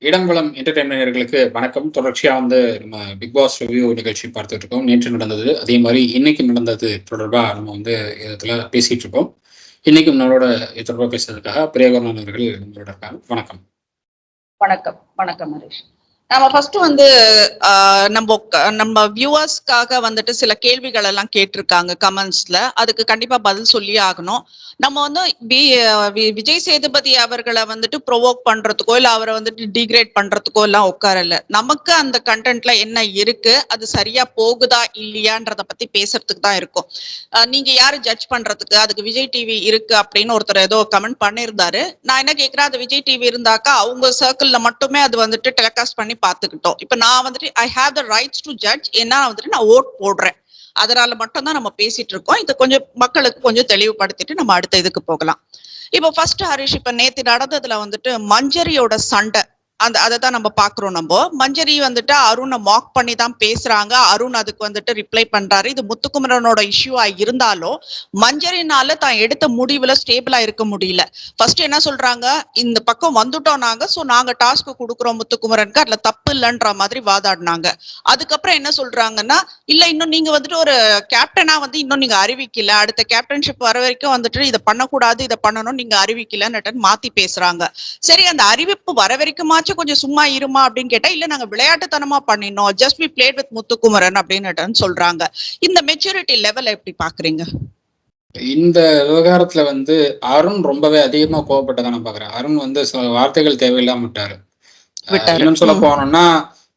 இடம்பலம் என்டர்டைன்மெண்டர்களுக்கு வணக்கம். தொடர்ச்சியா வந்து நம்ம பிக் பாஸ் ரிவ்யூ நிகழ்ச்சி பார்த்துட்டு இருக்கோம். நேற்று நடந்தது, அதே மாதிரி இன்னைக்கு நடந்தது தொடர்பா நம்ம வந்து இதுல பேசிட்டு இருக்கோம். இன்னைக்கும் நம்மளோட இது தொடர்பா பேசுறதுக்காக பிரியகரன் அவர்கள் நம்மளோட இருக்காங்க. வணக்கம். வணக்கம் வணக்கம் ஹரிஷ். நம்ம ஃபர்ஸ்ட் வந்து நம்ம வியூவர்ஸ்க்காக வந்துட்டு சில கேள்விகள் எல்லாம் கேட்டிருக்காங்க கமெண்ட்ஸ்ல. அதுக்கு கண்டிப்பா பதில் சொல்லியே ஆகணும். நம்ம வந்து விஜய் சேதுபதி அவர்களை வந்துட்டு ப்ரொவோக் பண்றதுக்கோ இல்ல அவரை வந்துட்டு டிகிரேட் பண்றதுக்கோ எல்லாம் உட்காரல. நமக்கு அந்த கண்டென்ட்ல என்ன இருக்கு, அது சரியா போகுதா இல்லையான்றத பத்தி பேசுறதுக்கு தான் இருக்கும். நீங்க யாரு ஜட்ஜ் பண்றதுக்கு? அதுக்கு விஜய் டிவி இருக்கு அப்படின்னு ஒருத்தர் ஏதோ கமெண்ட் பண்ணியிருந்தாரு. நான் என்ன கேட்கிறேன், அது விஜய் டிவி இருந்தாக்கா அவங்க சர்க்கிள்ல மட்டுமே அது வந்துட்டு டெலிகாஸ்ட் பண்ணி பாத்துக்கிட்டோம். இப்ப நான் வந்துட்டு I have the rights to judge. ஏன்னா வந்துட்டு நான் ஓட் போடுறேன், அதனால மட்டும் தான் நம்ம பேசிட்டு இருக்கோம். இதை கொஞ்சம் மக்களுக்கு கொஞ்சம் தெளிவுபடுத்திட்டு நம்ம அடுத்த இதுக்கு போகலாம். இப்போ ஃபர்ஸ்ட் ஹரிஷ், இப்ப நேத்து நடந்ததுல வந்துட்டு மஞ்சரியோட சண்டை அதைதான் நம்ம பாக்குறோம். நம்ம மஞ்சரி வந்துட்டு அருணை மாக் பண்ணி தான் பேசுறாங்க. அருண் அதுக்கு வந்துட்டு ரிப்ளை பண்றாரு. இது முத்துக்குமரனோட இஷ்யூவா இருந்தாலும் மஞ்சரினால தான் எடுத்த முடிவுல ஸ்டேபிளா இருக்க முடியல. ஃபர்ஸ்ட் என்ன சொல்றாங்க, இந்த பக்கம் வந்துட்டோம் நாங்க, சோ நாங்க டாஸ்க் கொடுக்குறோம் முத்துக்குமரனுக்கு, அதுல தப்பு இல்லைன்ற மாதிரி வாதாடினாங்க. அதுக்கப்புறம் என்ன சொல்றாங்கன்னா, இல்ல இன்னும் நீங்க வந்துட்டு ஒரு கேப்டனா வந்து இன்னும் நீங்க அறிவிக்கல, அடுத்த கேப்டன்ஷிப் வர வரைக்கும் வந்துட்டு இதை பண்ணக்கூடாது இதை பண்ணணும் நீங்க அறிவிக்கலன்னு மாத்தி பேசுறாங்க. சரி, அந்த அறிவிப்பு வர வரைக்குமாச்சும் கொஞ்சம் சும்மா இருமா அப்படின்னு கேட்டா, இல்ல நாங்க விளையாட்டுத்தனமா பண்ணினோம், just we played with Muthukumaran அப்படின்னு சொல்றாங்க. இந்த மெச்சூரிட்டி லெவல் எப்படி பாக்குறீங்க? இந்த விவகாரத்துல வந்து அருண் ரொம்பவே அதிகமா கோவப்பட்டதை நான் பாக்குறேன். அருண் வந்து சில வார்த்தைகள் தேவையில்லாம விட்டாரு. இன்னும் சொல்ல போனோம்னா,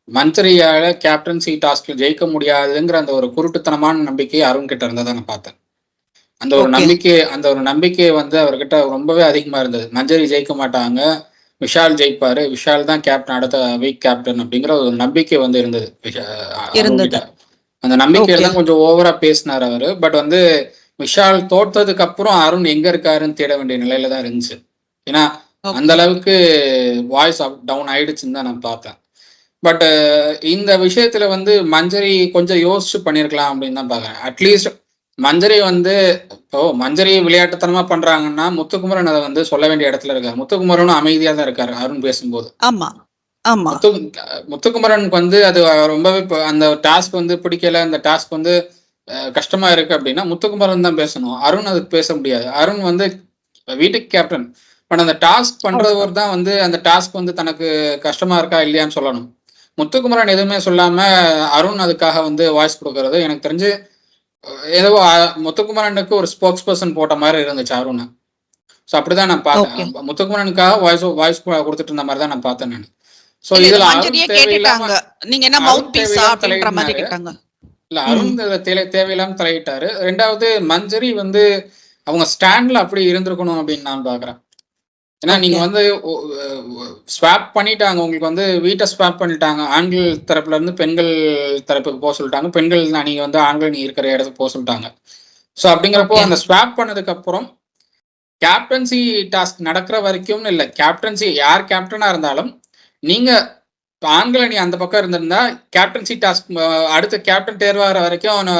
மஞ்சரியால கேப்டன்சி டாஸ்க்ல ஜெயிக்க முடியாதுங்கிற அந்த ஒரு குருட்டுத்தனமான நம்பிக்கை அருண் கிட்ட இருந்ததை நான் பார்த்தேன். அந்த ஒரு நம்பிக்கை வந்து அவர்கிட்ட ரொம்பவே அதிகமா இருந்தது. மஞ்சரி ஜெயிக்க மாட்டாங்க, விஷால் ஜெயிப்பாரு, விஷால் தான் கேப்டன், அடுத்த வீக் கேப்டன் அப்படிங்கிற ஒரு நம்பிக்கை வந்து இருந்தது அருண்கிட்ட. அந்த நம்பிக்கையில தான் கொஞ்சம் ஓவரா பேசினார் அவரு. பட் வந்து விஷால் தோற்றதுக்கு அப்புறம் அருண் எங்க இருக்காருன்னு தேட வேண்டிய நிலையில தான் இருந்துச்சு. ஏன்னா அந்த அளவுக்கு வாய்ஸ் டவுன் ஆயிடுச்சுன்னு தான் நான் பார்த்தேன். பட் இந்த விஷயத்துல வந்து மஞ்சரி கொஞ்சம் யோசிச்சு பண்ணிருக்கலாம் அப்படின்னு தான் பாக்குறேன். அட்லீஸ்ட் மஞ்சரி வந்து இப்போ மஞ்சரி விளையாட்டுத்தனமா பண்றாங்கன்னா முத்துக்குமரன் அதை வந்து சொல்ல வேண்டிய இடத்துல இருக்காரு. முத்துக்குமரனும் அமைதியா தான் இருக்காரு அருண் பேசும்போது. முத்துக்குமரனுக்கு வந்து அது ரொம்பவே அந்த டாஸ்க் வந்து பிடிக்கல, அந்த டாஸ்க் வந்து கஷ்டமா இருக்கு அப்படின்னா முத்துக்குமரன் தான் பேசணும். அருண் அதுக்கு பேச முடியாது. அருண் வந்து வீட்டுக்கு கேப்டன். பட் அந்த டாஸ்க் பண்றவர் தான் வந்து அந்த டாஸ்க் வந்து தனக்கு கஷ்டமா இருக்கா இல்லையான்னு சொல்லணும். முத்துக்குமரன் எதுவுமே சொல்லாம அருண் அதுக்காக வந்து வாய்ஸ் கொடுக்கறது எனக்கு தெரிஞ்சு ஏதோ முத்துக்குமரனுக்கு ஒரு ஸ்போக்ஸ் பர்சன் போட்ட மாதிரி இருந்துச்சு அருண். ஸோ அப்படிதான் நான் பார்த்தேன். முத்துக்குமரனுக்காக வாய்ஸ் கொடுத்துட்டு இருந்த மாதிரி தான் நான் பார்த்தேன் நான். ஸோ இதுல அருண் தேவையில்லாம இல்ல அருண் தேவையில்லாம தலையிட்டாரு. ரெண்டாவது மஞ்சரி வந்து அவங்க ஸ்டாண்ட்ல அப்படி இருந்திருக்கணும் அப்படின்னு நான் பாக்குறேன். ஏன்னா நீங்க வந்து ஸ்வாப் பண்ணிட்டாங்க, உங்களுக்கு வந்து வீட்டை ஸ்வாப் பண்ணிட்டாங்க. ஆண்கள் தரப்புல இருந்து பெண்கள் தரப்புக்கு போக சொல்லிட்டாங்க, பெண்கள் நீங்க வந்து ஆண்கள் நீ இருக்கிற இடத்துக்கு போக சொல்லிட்டாங்க. ஸோ அப்படிங்கிறப்போ அந்த ஸ்வாப் பண்ணதுக்கு அப்புறம் கேப்டன்சி டாஸ்க் நடக்கிற வரைக்கும் இல்ல, கேப்டன்சி யார் கேப்டனா இருந்தாலும் நீங்க ஆண்கள் அணி அந்த பக்கம் இருந்திருந்தா கேப்டன்சி டாஸ்க் அடுத்த கேப்டன் தேர்வாகிற வரைக்கும்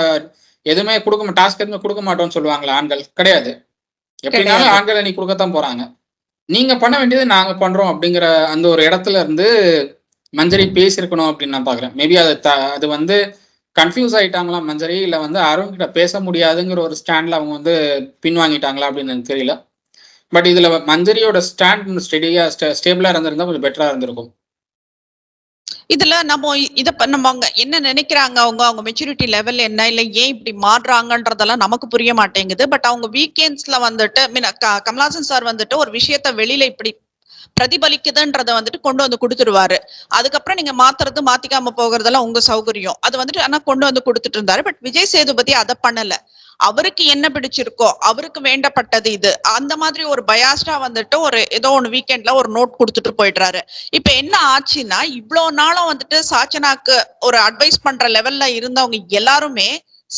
எதுவுமே டாஸ்க் எதுவுமே கொடுக்க மாட்டோம்னு சொல்லுவாங்களா? ஆண்கள் கிடையாது, எப்படினாலும் ஆண்கள் அணி கொடுக்கத்தான் போறாங்க. நீங்க பண்ண வேண்டியது நாங்க பண்றோம் அப்படிங்கிற அந்த ஒரு இடத்துல இருந்து மஞ்சரி பேசியிருக்கணும் அப்படின்னு நான் பாக்குறேன். மேபி அது வந்து கன்ஃபியூஸ் ஆயிட்டாங்களா மஞ்சரி, இல்ல வந்து அருண் கிட்ட பேச முடியாதுங்கிற ஒரு ஸ்டாண்ட்ல அவங்க வந்து பின்வாங்கிட்டாங்களா அப்படின்னு எனக்கு தெரியல. பட் இதுல மஞ்சரியோட ஸ்டாண்ட் ஸ்டேபிளா இருந்திருந்தா கொஞ்சம் பெட்டரா இருந்திருக்கும். இதுல நம்ம நம்ம என்ன நினைக்கிறாங்க, அவங்க மெச்சூரிட்டி லெவல் என்ன, இல்ல ஏன் இப்படி மாறுறாங்கன்றதெல்லாம் நமக்கு புரிய மாட்டேங்குது. பட் அவங்க வீக்கெண்ட்ஸ்ல வந்துட்டு கமல்ஹாசன் சார் வந்துட்டு ஒரு விஷயத்த வெளியில இப்படி பிரதிபலிக்குதுன்றத வந்துட்டு கொண்டு வந்து கொடுத்துருவாரு. அதுக்கப்புறம் நீங்க மாத்திக்காம போகிறதெல்லாம் உங்க சௌகரியம். அது வந்துட்டு ஆனா கொண்டு வந்து கொடுத்துட்டு இருந்தாரு. பட் விஜய் சேதுபதி அதை பண்ணல. அவருக்கு என்ன பிடிச்சிருக்கோ, அவருக்கு வேண்டப்பட்டது இது, அந்த மாதிரி ஒரு பயாஸ்டா வந்துட்டு ஒரு ஏதோ ஒன்று வீக்கெண்ட்ல ஒரு நோட் கொடுத்துட்டு போயிடுறாரு. இப்ப என்ன ஆச்சுன்னா, இவ்வளவு நாளும் வந்துட்டு சாச்சனாக்கு ஒரு அட்வைஸ் பண்ற லெவல்ல இருந்தவங்க எல்லாருமே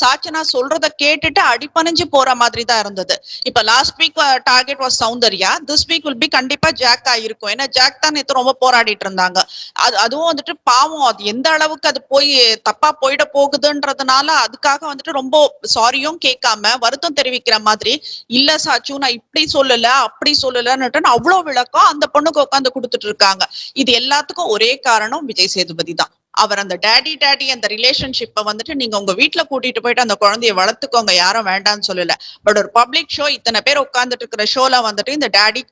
சாச்சனா சொல்றத கேட்டுட்டு அடிபணிஞ்சு போற மாதிரி தான் இருந்தது. இப்ப last week target was Soundarya, this week will be கண்டிப்பா ஜாக் ஆயிருக்கும். ஏன்னா ஜாக் தான் நேத்து ரொம்ப போராடிட்டு இருந்தாங்க. அதுவும் வந்துட்டு பாவம், அது எந்த அளவுக்கு அது போய் தப்பா போயிட போகுதுன்றதுனால அதுக்காக வந்துட்டு ரொம்ப சாரியும் கேட்காம வருத்தம் தெரிவிக்கிற மாதிரி, இல்ல சாச்சு நான் இப்படி சொல்லல அப்படி சொல்லலன்னுட்டு அவ்வளவு விளக்கம் அந்த பொண்ணுக்கு உட்காந்து கொடுத்துட்டு இருக்காங்க. இது எல்லாத்துக்கும் ஒரே காரணம் விஜய் சேதுபதி தான். அவர் அந்த டேடி அந்த ரிலேஷன்ஷிப்பை வந்துட்டு நீங்க உங்க வீட்டுல கூட்டிட்டு போயிட்டு அந்த குழந்தைய வளர்த்துக்கோங்க, யாரும் வேண்டாம்னு சொல்லல. பட் ஒரு பப்ளிக் ஷோ, இத்தனை பேர் உட்கார்ந்துட்டு இருக்கிற ஷோல வந்துட்டு இந்த டேடி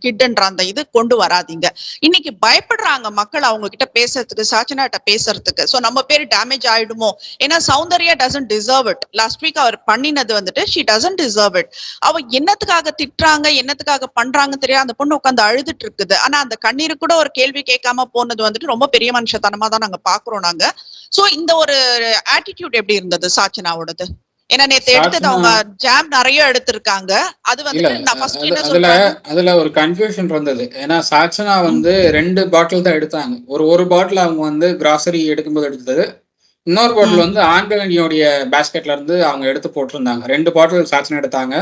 கிட்ன்ற அந்த இது கொண்டு வராதீங்க. இன்னைக்கு பயப்படுறாங்க மக்கள் அவங்க கிட்ட பேசுறதுக்கு, சாச்சனாட்ட பேசுறதுக்கு. சோ நம்ம பேர் டேமேஜ் ஆயிடுமோ, ஏன்னா Soundarya doesn't deserve it. Last week அவர் பண்ணினது வந்துட்டு ஷி டசன்ட் டிசர்வ் இட். அவ என்னத்துக்காக திட்டுறாங்க என்னத்துக்காக பண்றாங்க தெரியாது. அந்த பொண்ணு உட்காந்து அழுதுட்டு இருக்குது. ஆனா அந்த கண்ணீரு கூட ஒரு கேள்வி கேட்காம போனது வந்துட்டு ரொம்ப பெரிய மனுஷத்தனமா தான் நாங்க பாக்குறோம் நாங்க. சோ இந்த ஒரு ஆட்டிடியூட் எப்படி இருந்தது சாச்சனாவோடது? ஏன்னா நேத்து எடுத்தது அவங்க ஜாம் நிறைய எடுத்திருக்காங்க. அது வந்து நான் ஃபர்ஸ்ட் என்ன சொல்றேன், அதுல ஒரு கன்ஃபியூஷன் இருந்தது. ஏன்னா சாச்சனா வந்து 2 பாட்டில் தான் எடுத்தாங்க. ஒரு பாட்டில் அவங்க வந்து கிராசரி எடுக்கும்போது எடுத்தது, இன்னொரு பாட்டில் வந்து ஆண்களோடைய பேஸ்கெட்ல இருந்து அவங்க எடுத்து போட்டிருந்தாங்க. 2 பாட்டில் சாச்சனா எடுத்தாங்க.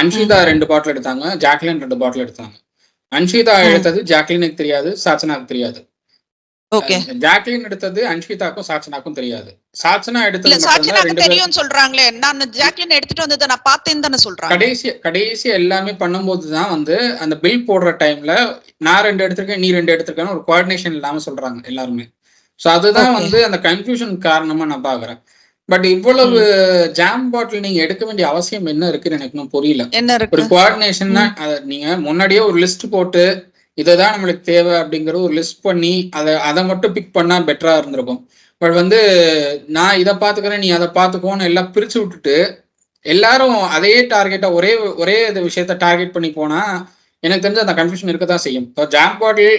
அன்ஷிதா 2 பாட்டில் எடுத்தாங்க, ஜாக்லின் 2 பாட்டில் எடுத்தாங்க. அன்ஷிதா எடுத்தது ஜாக்லினுக்கு தெரியாது, சாச்சனாக்கு தெரியாது. ஜாக்லின் எடுத்தது அன்ஷிதாக்கும் சாச்சனாக்கும் தெரியாது. சாச்சனா எடுத்தது சாச்சனாக்கு தெரியும் சொல்றாங்களே, நான் ஜாக்லின் எடுத்துட்டு வந்ததை நான் பார்த்தேன்னு தானே சொல்றாங்க. கடைசி எல்லாமே பண்ணும்போதுதான் வந்து அந்த பில் போடுற டைம்ல நான் 2 எடுத்திருக்கேன் நீ 2 எடுத்திருக்கேன்னு ஒரு கோஆர்டினேஷன் இல்லாம சொல்றாங்க எல்லாருமே. சோ அதுதான் வந்து அந்த கன்ஃபியூஷன் காரணமா நான் பாக்குறேன். பட் இவ்வளவு ஜாம் பாட்டில் நீங்க எடுக்க வேண்டிய அவசியம் என்ன இருக்குன்னு எனக்கு இன்னும் புரியல. ஒரு கோஆர்டினேஷன்னா நீங்க முன்னாடியே ஒரு லிஸ்ட் போட்டு இதுதான் நம்மளுக்கு தேவை அப்படிங்கறது ஒரு லிஸ்ட் பண்ணி அதை மட்டும் பிக் பண்ணா பெட்டரா இருந்திருக்கும். பட் வந்து நான் இதை பாத்துக்கிறேன் நீ அதை பாத்துக்கோன்னு எல்லாம் பிரிச்சு விட்டுட்டு எல்லாரும் அதே டார்கெட்டா ஒரே விஷயத்த டார்கெட் பண்ணி போனா எனக்கு தெரிஞ்ச அந்த கன்ஃபியூஷன் இருக்கதான் செய்யும். ஜாம் பாட்டில்,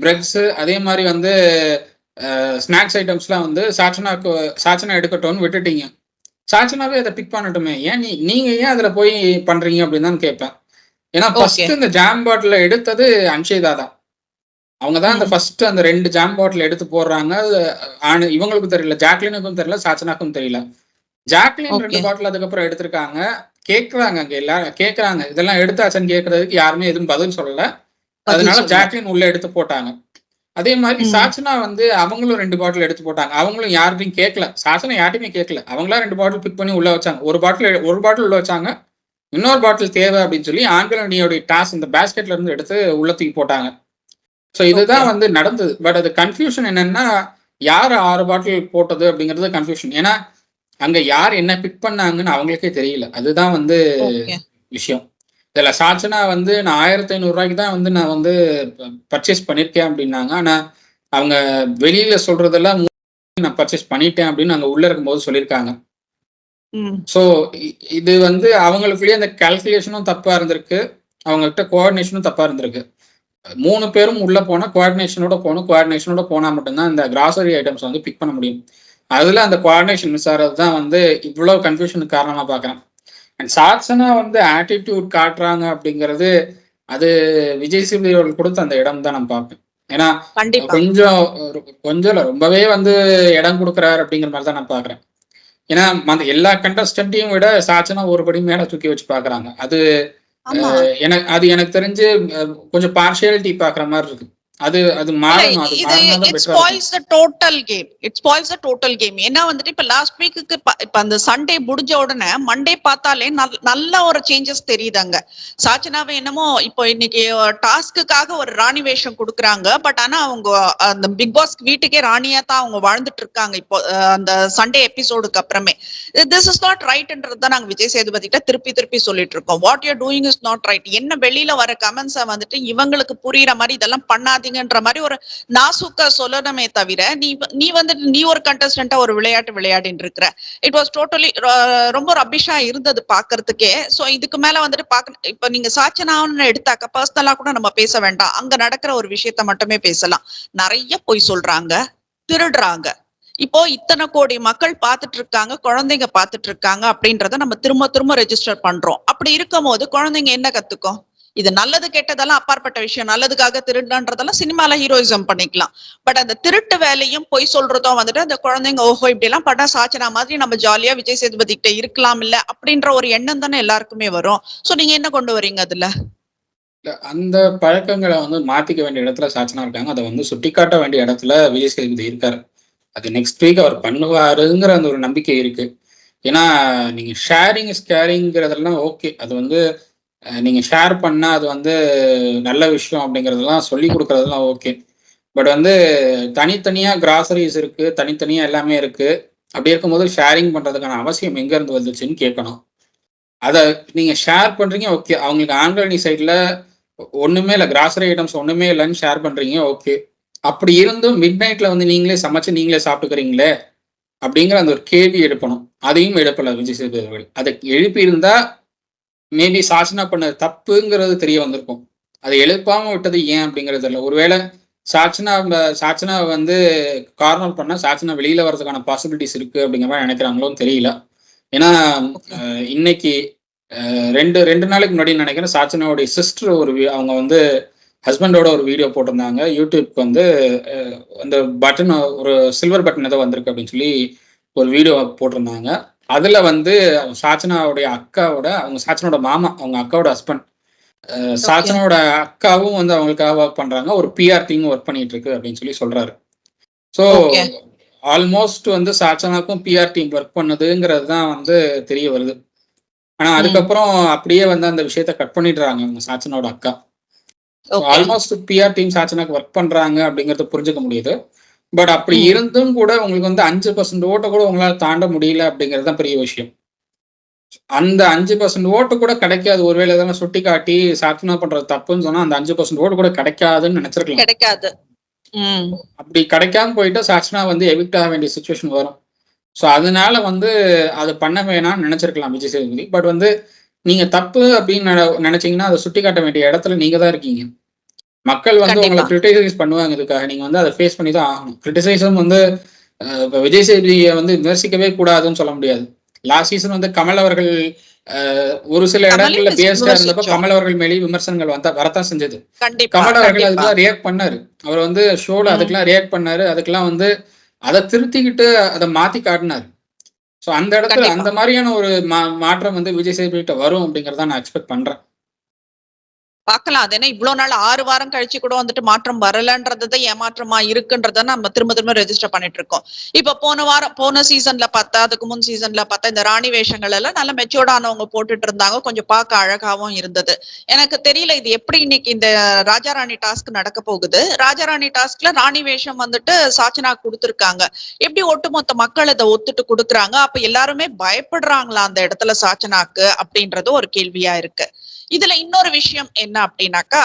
பிரெட்ஸ், அதே மாதிரி வந்து ஸ்நாக்ஸ் ஐட்டம்ஸ்லாம் வந்து சாச்சனா எடுக்கட்டும்னு விட்டுட்டீங்க. சாச்சனாவே அதை பிக் பண்ணட்டுமே, ஏன் நீங்க ஏன் அதுல போய் பண்றீங்க அப்படின்னு தான் கேட்பேன். ஏன்னா ஃபர்ஸ்ட் இந்த ஜாம் பாட்டில் எடுத்தது அன்ஷிதா தான். அவங்க தான் அந்த ஃபர்ஸ்ட் அந்த 2 ஜாம் பாட்டில் எடுத்து போடுறாங்க. இவங்களுக்கும் தெரியல, ஜாக்லினுக்கும் தெரியல, சாச்சனாக்கும் தெரியல. ஜாக்லின் 2 பாட்டில் அதுக்கப்புறம் எடுத்திருக்காங்க. கேட்கறாங்க, அங்க எல்லாரும் கேட்கறாங்க இதெல்லாம் எடுத்தாச்சுன்னு கேட்கறதுக்கு யாருமே எதுவும் பதில் சொல்லல. அதனால ஜாக்லின் உள்ள எடுத்து போட்டாங்க. அதே மாதிரி சாச்சனா வந்து அவங்களும் 2 பாட்டில் எடுத்து போட்டாங்க. அவங்களும் யார்கிட்டையும் கேட்கல, சாச்சனா யார்ட்டையுமே கேட்கல. அவங்களா 2 பாட்டில் பிக் பண்ணி உள்ள வச்சாங்க. ஒரு பாட்டில் உள்ள வச்சாங்க, இன்னொரு பாட்டில் தேவை அப்படின்னு சொல்லி ஆண்களோடைய டாஸ் இந்த பேஸ்கெட்ல இருந்து எடுத்து உள்ள தூக்கி போட்டாங்க. ஸோ இதுதான் வந்து நடந்தது. பட் அது கன்ஃபியூஷன் என்னன்னா, யார் 6 பாட்டில் போட்டது அப்படிங்கிறது கன்ஃபியூஷன். ஏன்னா அங்க யார் என்ன பிக் பண்ணாங்கன்னு அவங்களுக்கே தெரியல. அதுதான் வந்து விஷயம். இதுல சாச்சனா வந்து நான் 1500 ரூபாய்க்கு தான் வந்து நான் வந்து பர்ச்சேஸ் பண்ணிருக்கேன் அப்படின்னாங்க. ஆனா அவங்க வெளியில சொல்றதெல்லாம் நான் பர்ச்சேஸ் பண்ணிட்டேன் அப்படின்னு அங்க உள்ள இருக்கும்போது சொல்லியிருக்காங்க. சோ இது வந்து அவங்களுக்குள்ளேயே அந்த கால்குலேஷனும் தப்பா இருந்திருக்கு, அவங்ககிட்ட கோஆர்டினேஷனும் தப்பா இருந்திருக்கு. 3 பேரும் உள்ள போனா கோஆர்டினேஷனோட போனா மட்டும்தான் இந்த கிராசரி ஐட்டம்ஸ் வந்து பிக் பண்ண முடியும். அதுல அந்த கோஆர்டினேஷன் மிஸ் ஆகிறதுதான் வந்து இவ்வளவு கன்ஃபியூஷனுக்கு காரணமா பாக்குறேன். அண்ட் சாச்சனா வந்து ஆட்டிடியூட் காட்டுறாங்க அப்படிங்கிறது அது விஜய் சேதுபதி அவர்கள் கொடுத்த அந்த இடம் தான் நான் பார்ப்பேன். ஏன்னா கொஞ்சம் ரொம்பவே வந்து இடம் கொடுக்குறாரு அப்படிங்கிற மாதிரி தான் நான் பாக்குறேன். ஏன்னா எல்லா கண்டஸ்டன்ட்டையும் விட சாச்சனா ஒருபடி மேல தூக்கி வச்சு பாக்குறாங்க. அது எனக்கு தெரிஞ்சு கொஞ்சம் பார்ஷியாலிட்டி பாக்குற மாதிரி இருக்கு. அது மாறணும். அது it spoils the total game. It spoils the total game. ஏன்னா வந்துட்டு இப்ப லாஸ்ட் வீக்குக்கு இப்ப அந்த சண்டே முடிஞ்ச உடனே மண்டே பார்த்தாலே நல்ல ஒரு சேஞ்சஸ் தெரியுதாங்க. சாச்சனாவே என்னமோ இப்போ இன்னைக்கு டாஸ்க்குக்காக ஒரு ராணி வேஷம் கொடுக்குறாங்க. பட் ஆனா அவங்க அந்த பிக் பாஸ் வீட்டுக்கே ராணியா தான் அவங்க வாழ்ந்துட்டு இருக்காங்க இப்போ அந்த சண்டே எபிசோடுக்கு அப்புறமே. திஸ் இஸ் நாட் ரைட்ன்றதுதான் நாங்க விஜய் சேதுபதி கிட்ட திருப்பி சொல்லிட்டு இருக்கோம். What you doing is not right. என்ன வெளியில வர கமெண்ட்ஸை வந்துட்டு இவங்களுக்கு புரியுற மாதிரி இதெல்லாம் பண்ணாதீங்கன்ற மாதிரி ஒரு நாசுக்கா சொல்லணுமே தவிர நீ ஒரு கண்டஸ்டன்டா ஒரு விளையாடின்னு இருக்கிற. இட் வாஸ் டோட்டலி ரொம்ப ரபிஷா இருந்தது பாக்குறதுக்கே. சோ இதுக்கு மேல வந்துட்டு இப்ப நீங்க சாச்சனான்னு எடுத்தாக்க பர்சனலா கூட நம்ம பேச வேண்டாம், அங்க நடக்கிற ஒரு விஷயத்த மட்டுமே பேசலாம். நிறைய பொய் சொல்றாங்க, திருடுறாங்க. இப்போ இத்தனை கோடி மக்கள் பார்த்துட்டு இருக்காங்க, குழந்தைங்க பார்த்துட்டு இருக்காங்க அப்படின்றத நம்ம திரும்ப ரெஜிஸ்டர் பண்றோம். அப்படி இருக்கும் போது குழந்தைங்க என்ன கத்துக்கும்? இது நல்லது கெட்டதெல்லாம் அப்பாற்பட்ட விஷயம். நல்லதுக்காக திருடுன்றதெல்லாம் சினிமால ஹீரோயிசம் பண்ணிக்கலாம். பட் அந்த திருட்டு வேலையும் பொய் சொல்றதும் வந்துட்டு அந்த குழந்தைங்க ஓஹோ இப்படி எல்லாம் பண்ணா சாச்சனா மாதிரி நம்ம ஜாலியா விஜய் சேதுபதி கிட்ட இருக்கலாம் இல்ல அப்படின்ற ஒரு எண்ணம் தானே எல்லாருக்குமே வரும். சோ நீங்க என்ன கொண்டு வரீங்க அதுல? அந்த பழக்கங்களை வந்து மாத்திக்க வேண்டிய இடத்துல சாச்சனா இருக்காங்க. அதை வந்து சுட்டிக்காட்ட வேண்டிய இடத்துல விஜய் சேதுபதி இருக்காரு. அது நெக்ஸ்ட் வீக் அவர் பண்ணுவாருங்கிற அந்த ஒரு நம்பிக்கை இருக்கு. ஏன்னா நீங்க ஷேரிங் இஸ் கேரிங்கிறதெல்லாம் ஓகே. அது வந்து நீங்க ஷேர் பண்ணா அது வந்து நல்ல விஷயம் அப்படிங்கிறதெல்லாம் சொல்லி கொடுக்கறதெல்லாம் ஓகே. பட் வந்து தனித்தனியா கிராசரிஸ் இருக்கு, தனித்தனியா எல்லாமே இருக்கு. அப்படி இருக்கும்போது ஷேரிங் பண்றதுக்கான அவசியம் எங்க இருந்து வந்துச்சுன்னு கேட்கணும். அதை நீங்க ஷேர் பண்றீங்க ஓகே. அவங்களுக்கு ஆன்லைன் சைட்ல ஒண்ணுமே இல்லை, கிராசரி ஐட்டம்ஸ் ஒண்ணுமே இல்லைன்னு ஷேர் பண்றீங்க ஓகே. அப்படி இருந்தும் மிட் நைட்ல வந்து நீங்களே சமைச்சு நீங்களே சாப்பிட்டுக்கிறீங்களே அப்படிங்கிற அந்த ஒரு கேள்வி எழுப்பணும். அதையும் எழுப்பல விஜய் சேதுபதி அவர்கள். அதை எழுப்பி இருந்தா மேபி சாச்சனா பண்ண தப்புங்கிறது தெரிய வந்திருக்கும். அதை எழுப்பாம விட்டது ஏன் அப்படிங்கிறது இல்லை. ஒருவேளை சாச்சனா வந்து கார்னர் பண்ணா சாச்சனா வெளியில வர்றதுக்கான பாசிபிலிட்டிஸ் இருக்கு அப்படிங்கிற மாதிரி நினைக்கிறாங்களோன்னு தெரியல. ஏன்னா இன்னைக்கு ரெண்டு நாளைக்கு முன்னாடி நினைக்கிறேன் சாச்சனாவுடைய சிஸ்டர் அவங்க வந்து ஹஸ்பண்டோட ஒரு வீடியோ போட்டிருந்தாங்க. யூடியூப்க்கு வந்து அந்த பட்டன் ஒரு சில்வர் பட்டன் ஏதோ வந்திருக்கு அப்படின்னு சொல்லி ஒரு வீடியோ போட்டிருந்தாங்க. அதுல வந்து சாச்சனாவுடைய அக்காவோட அவங்க சாச்சனோட மாமா அவங்க அக்காவோட ஹஸ்பண்ட் சாச்சனோட அக்காவும் வந்து அவங்களுக்காக ஒர்க் பண்றாங்க. ஒரு பிஆர் டீம் ஒர்க் பண்ணிட்டு இருக்கு அப்படின்னு சொல்லி சொல்றாரு. ஸோ ஆல்மோஸ்ட் வந்து சாச்சனாக்கும் பிஆர் டீம் ஒர்க் பண்ணுதுங்கிறது தான் வந்து தெரிய வருது. ஆனா அதுக்கப்புறம் அப்படியே வந்து அந்த விஷயத்த கட் பண்ணிடுறாங்க அவங்க சாச்சனோட அக்கா. ஆல்மோஸ்ட் பிஆர் டீம் சாச்சனாக்கு ஒர்க் பண்றாங்க அப்படிங்கறத புரிஞ்சுக்க முடியுது. பட் அப்படி இருந்தும் கூட உங்களுக்கு வந்து 5% ஓட்டை கூட உங்களால தாண்ட முடியல அப்படிங்கிறது தான் பெரிய விஷயம். அந்த 5% ஓட்டு கூட கிடைக்காது. ஒருவேளை எதனா சுட்டி காட்டி சாச்சனா பண்றது தப்புன்னு சொன்னா அந்த 5% ஓட்டு கூட கிடைக்காதுன்னு நினைச்சிருக்கலாம். கிடைக்காது. அப்படி கிடைக்காம போயிட்டு சாச்சனா வந்து எவிக்ட் ஆக வேண்டிய சுச்சுவேஷன் வரும். ஸோ அதனால வந்து அது பண்ண வேணாம்னு நினைச்சிருக்கலாம் விஜய் சேதுபதி. பட் வந்து நீங்க தப்பு அப்படின்னு நினைச்சீங்கன்னா அதை சுட்டி காட்ட வேண்டிய இடத்துல நீங்க தான் இருக்கீங்க. மக்கள் வந்து உங்களை கிரிட்டிசைஸ் பண்ணுவாங்க. இதுக்காக நீங்க வந்து அதை ஃபேஸ் பண்ணி தான் ஆகணும். கிரிட்டிசைஸும் வந்து விஜய் சேதுபதியை வந்து விமர்சிக்கவே கூடாதுன்னு சொல்ல முடியாது. லாஸ்ட் சீசன் வந்து கமல் அவர்கள் ஒரு சில இடங்கள்ல பேஸ்டா இருந்தப்ப கமல் அவர்கள் மேலேயும் விமர்சனங்கள் வரத்தான் செஞ்சது. கமல் அவர்கள் அதுக்கெல்லாம் ரியாக்ட் பண்ணாரு. அவர் வந்து ஷோல அதுக்கெல்லாம் ரியாக்ட் பண்ணாரு. அதுக்கெல்லாம் வந்து அதை திருத்திக்கிட்டு அதை மாத்தி காட்டினாரு. ஸோ அந்த இடத்துல அந்த மாதிரியான ஒரு மாற்றம் வந்து விஜய் சேதுபதி வரும் அப்படிங்கறத நான் எக்ஸ்பெக்ட் பண்றேன். பாக்கலாம். அது என்ன இவ்வளவு நாள் 6 வாரம் கழிச்சு கூட வந்துட்டு மாற்றம் வரலன்றதுதான் ஏமாற்றமா இருக்குன்றத நம்ம திரும்ப ரெஜிஸ்டர் பண்ணிட்டு இருக்கோம். இப்ப போன சீசன்ல பார்த்தா, அதுக்கு முன் சீசன்ல பார்த்தா இந்த ராணி வேஷங்கள் எல்லாம் நல்ல மெச்சூர்டானவங்க போட்டுட்டு இருந்தாங்க. கொஞ்சம் பார்க்க அழகாவும் இருந்தது. எனக்கு தெரியல இது எப்படி இன்னைக்கு இந்த ராஜா ராணி டாஸ்க் நடக்க போகுது. ராஜா ராணி டாஸ்க்ல ராணி வேஷம் வந்துட்டு சாச்சனா கொடுத்திருக்காங்க. எப்படி ஒட்டுமொத்த மக்கள் அதை ஒத்துட்டு கொடுக்குறாங்க? அப்ப எல்லாருமே பயப்படுறாங்களா அந்த இடத்துல சாச்சனாக்கு அப்படின்றது ஒரு கேள்வியா இருக்கு. இதுல இன்னொரு விஷயம் என்ன அப்படின்னாக்கா,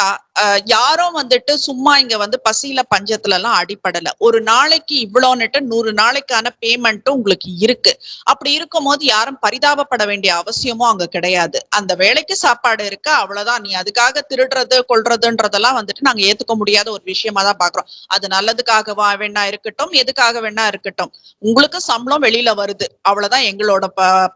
யாரும் வந்துட்டு சும்மா இங்க வந்து பசியில பஞ்சத்துல எல்லாம் அடிப்படல. ஒரு நாளைக்கு இவ்வளோன்னுட்டு 100 நாளைக்கான பேமெண்ட்டும் உங்களுக்கு இருக்கு. அப்படி இருக்கும் போது யாரும் பரிதாபப்பட வேண்டிய அவசியமும் அங்க கிடையாது. அந்த வேலைக்கு சாப்பாடு இருக்கு, அவ்வளவுதான். நீ அதுக்காக திருடுறது கொள்றதுன்றதெல்லாம் வந்துட்டு நாங்க ஏத்துக்க முடியாத ஒரு விஷயமா தான் பாக்குறோம். அது நல்லதுக்காக வேணா இருக்கட்டும், எதுக்காக வேணா இருக்கட்டும், உங்களுக்கு சம்பளம் வெளியில வருது, அவ்வளவுதான் எங்களோட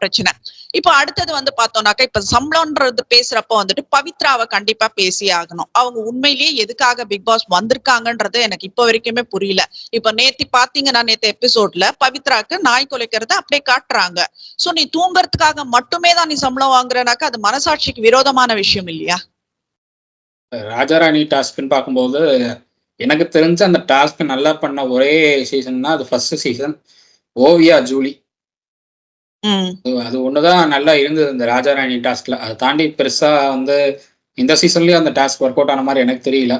பிரச்சனை. இப்ப அடுத்தது வந்து பார்த்தோம்னாக்கா, இப்ப சம்பளம்ன்றது பேசுறப்ப வந்துட்டு பவித்ராவை கண்டிப்பா பேசி ஆகணும். அவங்க உண்மையிலேயே எதுக்காக பிக் பாஸ் வந்திருக்காங்கன்றது எனக்கு இப்ப வரைக்குமே புரியல. இப்ப நேத்து எபிசோட்ல பவித்ராக்கு நாய் குலைக்கிறத அப்படியே காட்டுறாங்க. சோ நீ தூங்குறதுக்காக மட்டுமே தான் நீ சம்பளம் வாங்குறனாக்கா அது மனசாட்சிக்கு விரோதமான விஷயம் இல்லையா? ராஜாராணி டாஸ்க்னு பார்க்கும்போது எனக்கு தெரிஞ்ச அந்த டாஸ்க் நல்லா பண்ண ஒரே சீசன்னா அது ஃபர்ஸ்ட் சீசன் ஓவியா ஜூலி. அது ஒண்ணுதான் நல்லா இருந்தது இந்த ராஜாராணி டாஸ்க்ல. அதை தாண்டி பெருசா வந்து இந்த சீசன்லயும் அந்த டாஸ்க் ஒர்க் அவுட் ஆன மாதிரி எனக்கு தெரியல.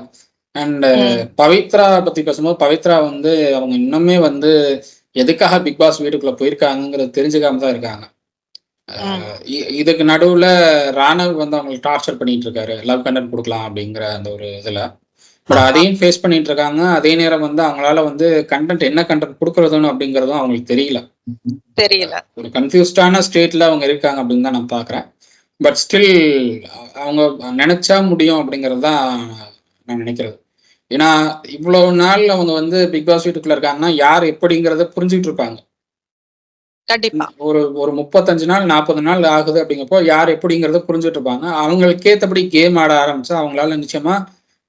அண்ட் பவித்ரா பத்தி பேசும்போது பவித்ரா வந்து அவங்க இன்னுமே வந்து எதுக்காக பிக் பாஸ் வீட்டுக்குள்ள போயிருக்காங்கிறது தெரிஞ்சுக்காம தான் இருக்காங்க. இதுக்கு நடுவுல ராணவ் வந்து அவங்களுக்கு டார்ச்சர் பண்ணிட்டு இருக்காரு, லவ் கண்டென்ட் கொடுக்கலாம் அப்படிங்கிற அந்த ஒரு இதுல. பட் அதையும் ஃபேஸ் பண்ணிட்டு இருக்காங்க. அதே நேரம் வந்து அவங்களால வந்து கண்டென்ட் என்ன கண்டென்ட் கொடுக்கறதுன்னு அப்படிங்கறதும் அவங்களுக்கு தெரியல. ஒரு கன்ஃபியூஸ்டான ஸ்டேட்ல அவங்க இருக்காங்க அப்படின்னு தான் நான் பாக்குறேன். பட் ஸ்டில் அவங்க நினைச்சா முடியும் அப்படிங்கிறது தான் நான் நினைக்கிறது. ஏன்னா இவ்வளவு நாள் அவங்க வந்து பிக் பாஸ் வீட்டுக்குள்ள இருக்காங்கன்னா யார் எப்படிங்கிறத புரிஞ்சுக்கிட்டு இருப்பாங்க. கண்டிப்பா. ஒரு ஒரு 35 நாள் 40 நாள் ஆகுது அப்படிங்கப்போ யார் எப்படிங்கிறத புரிஞ்சுட்டு இருப்பாங்க. அவங்களுக்கு ஏத்தபடி கேம் ஆட ஆரம்பிச்சா அவங்களால நிச்சயமா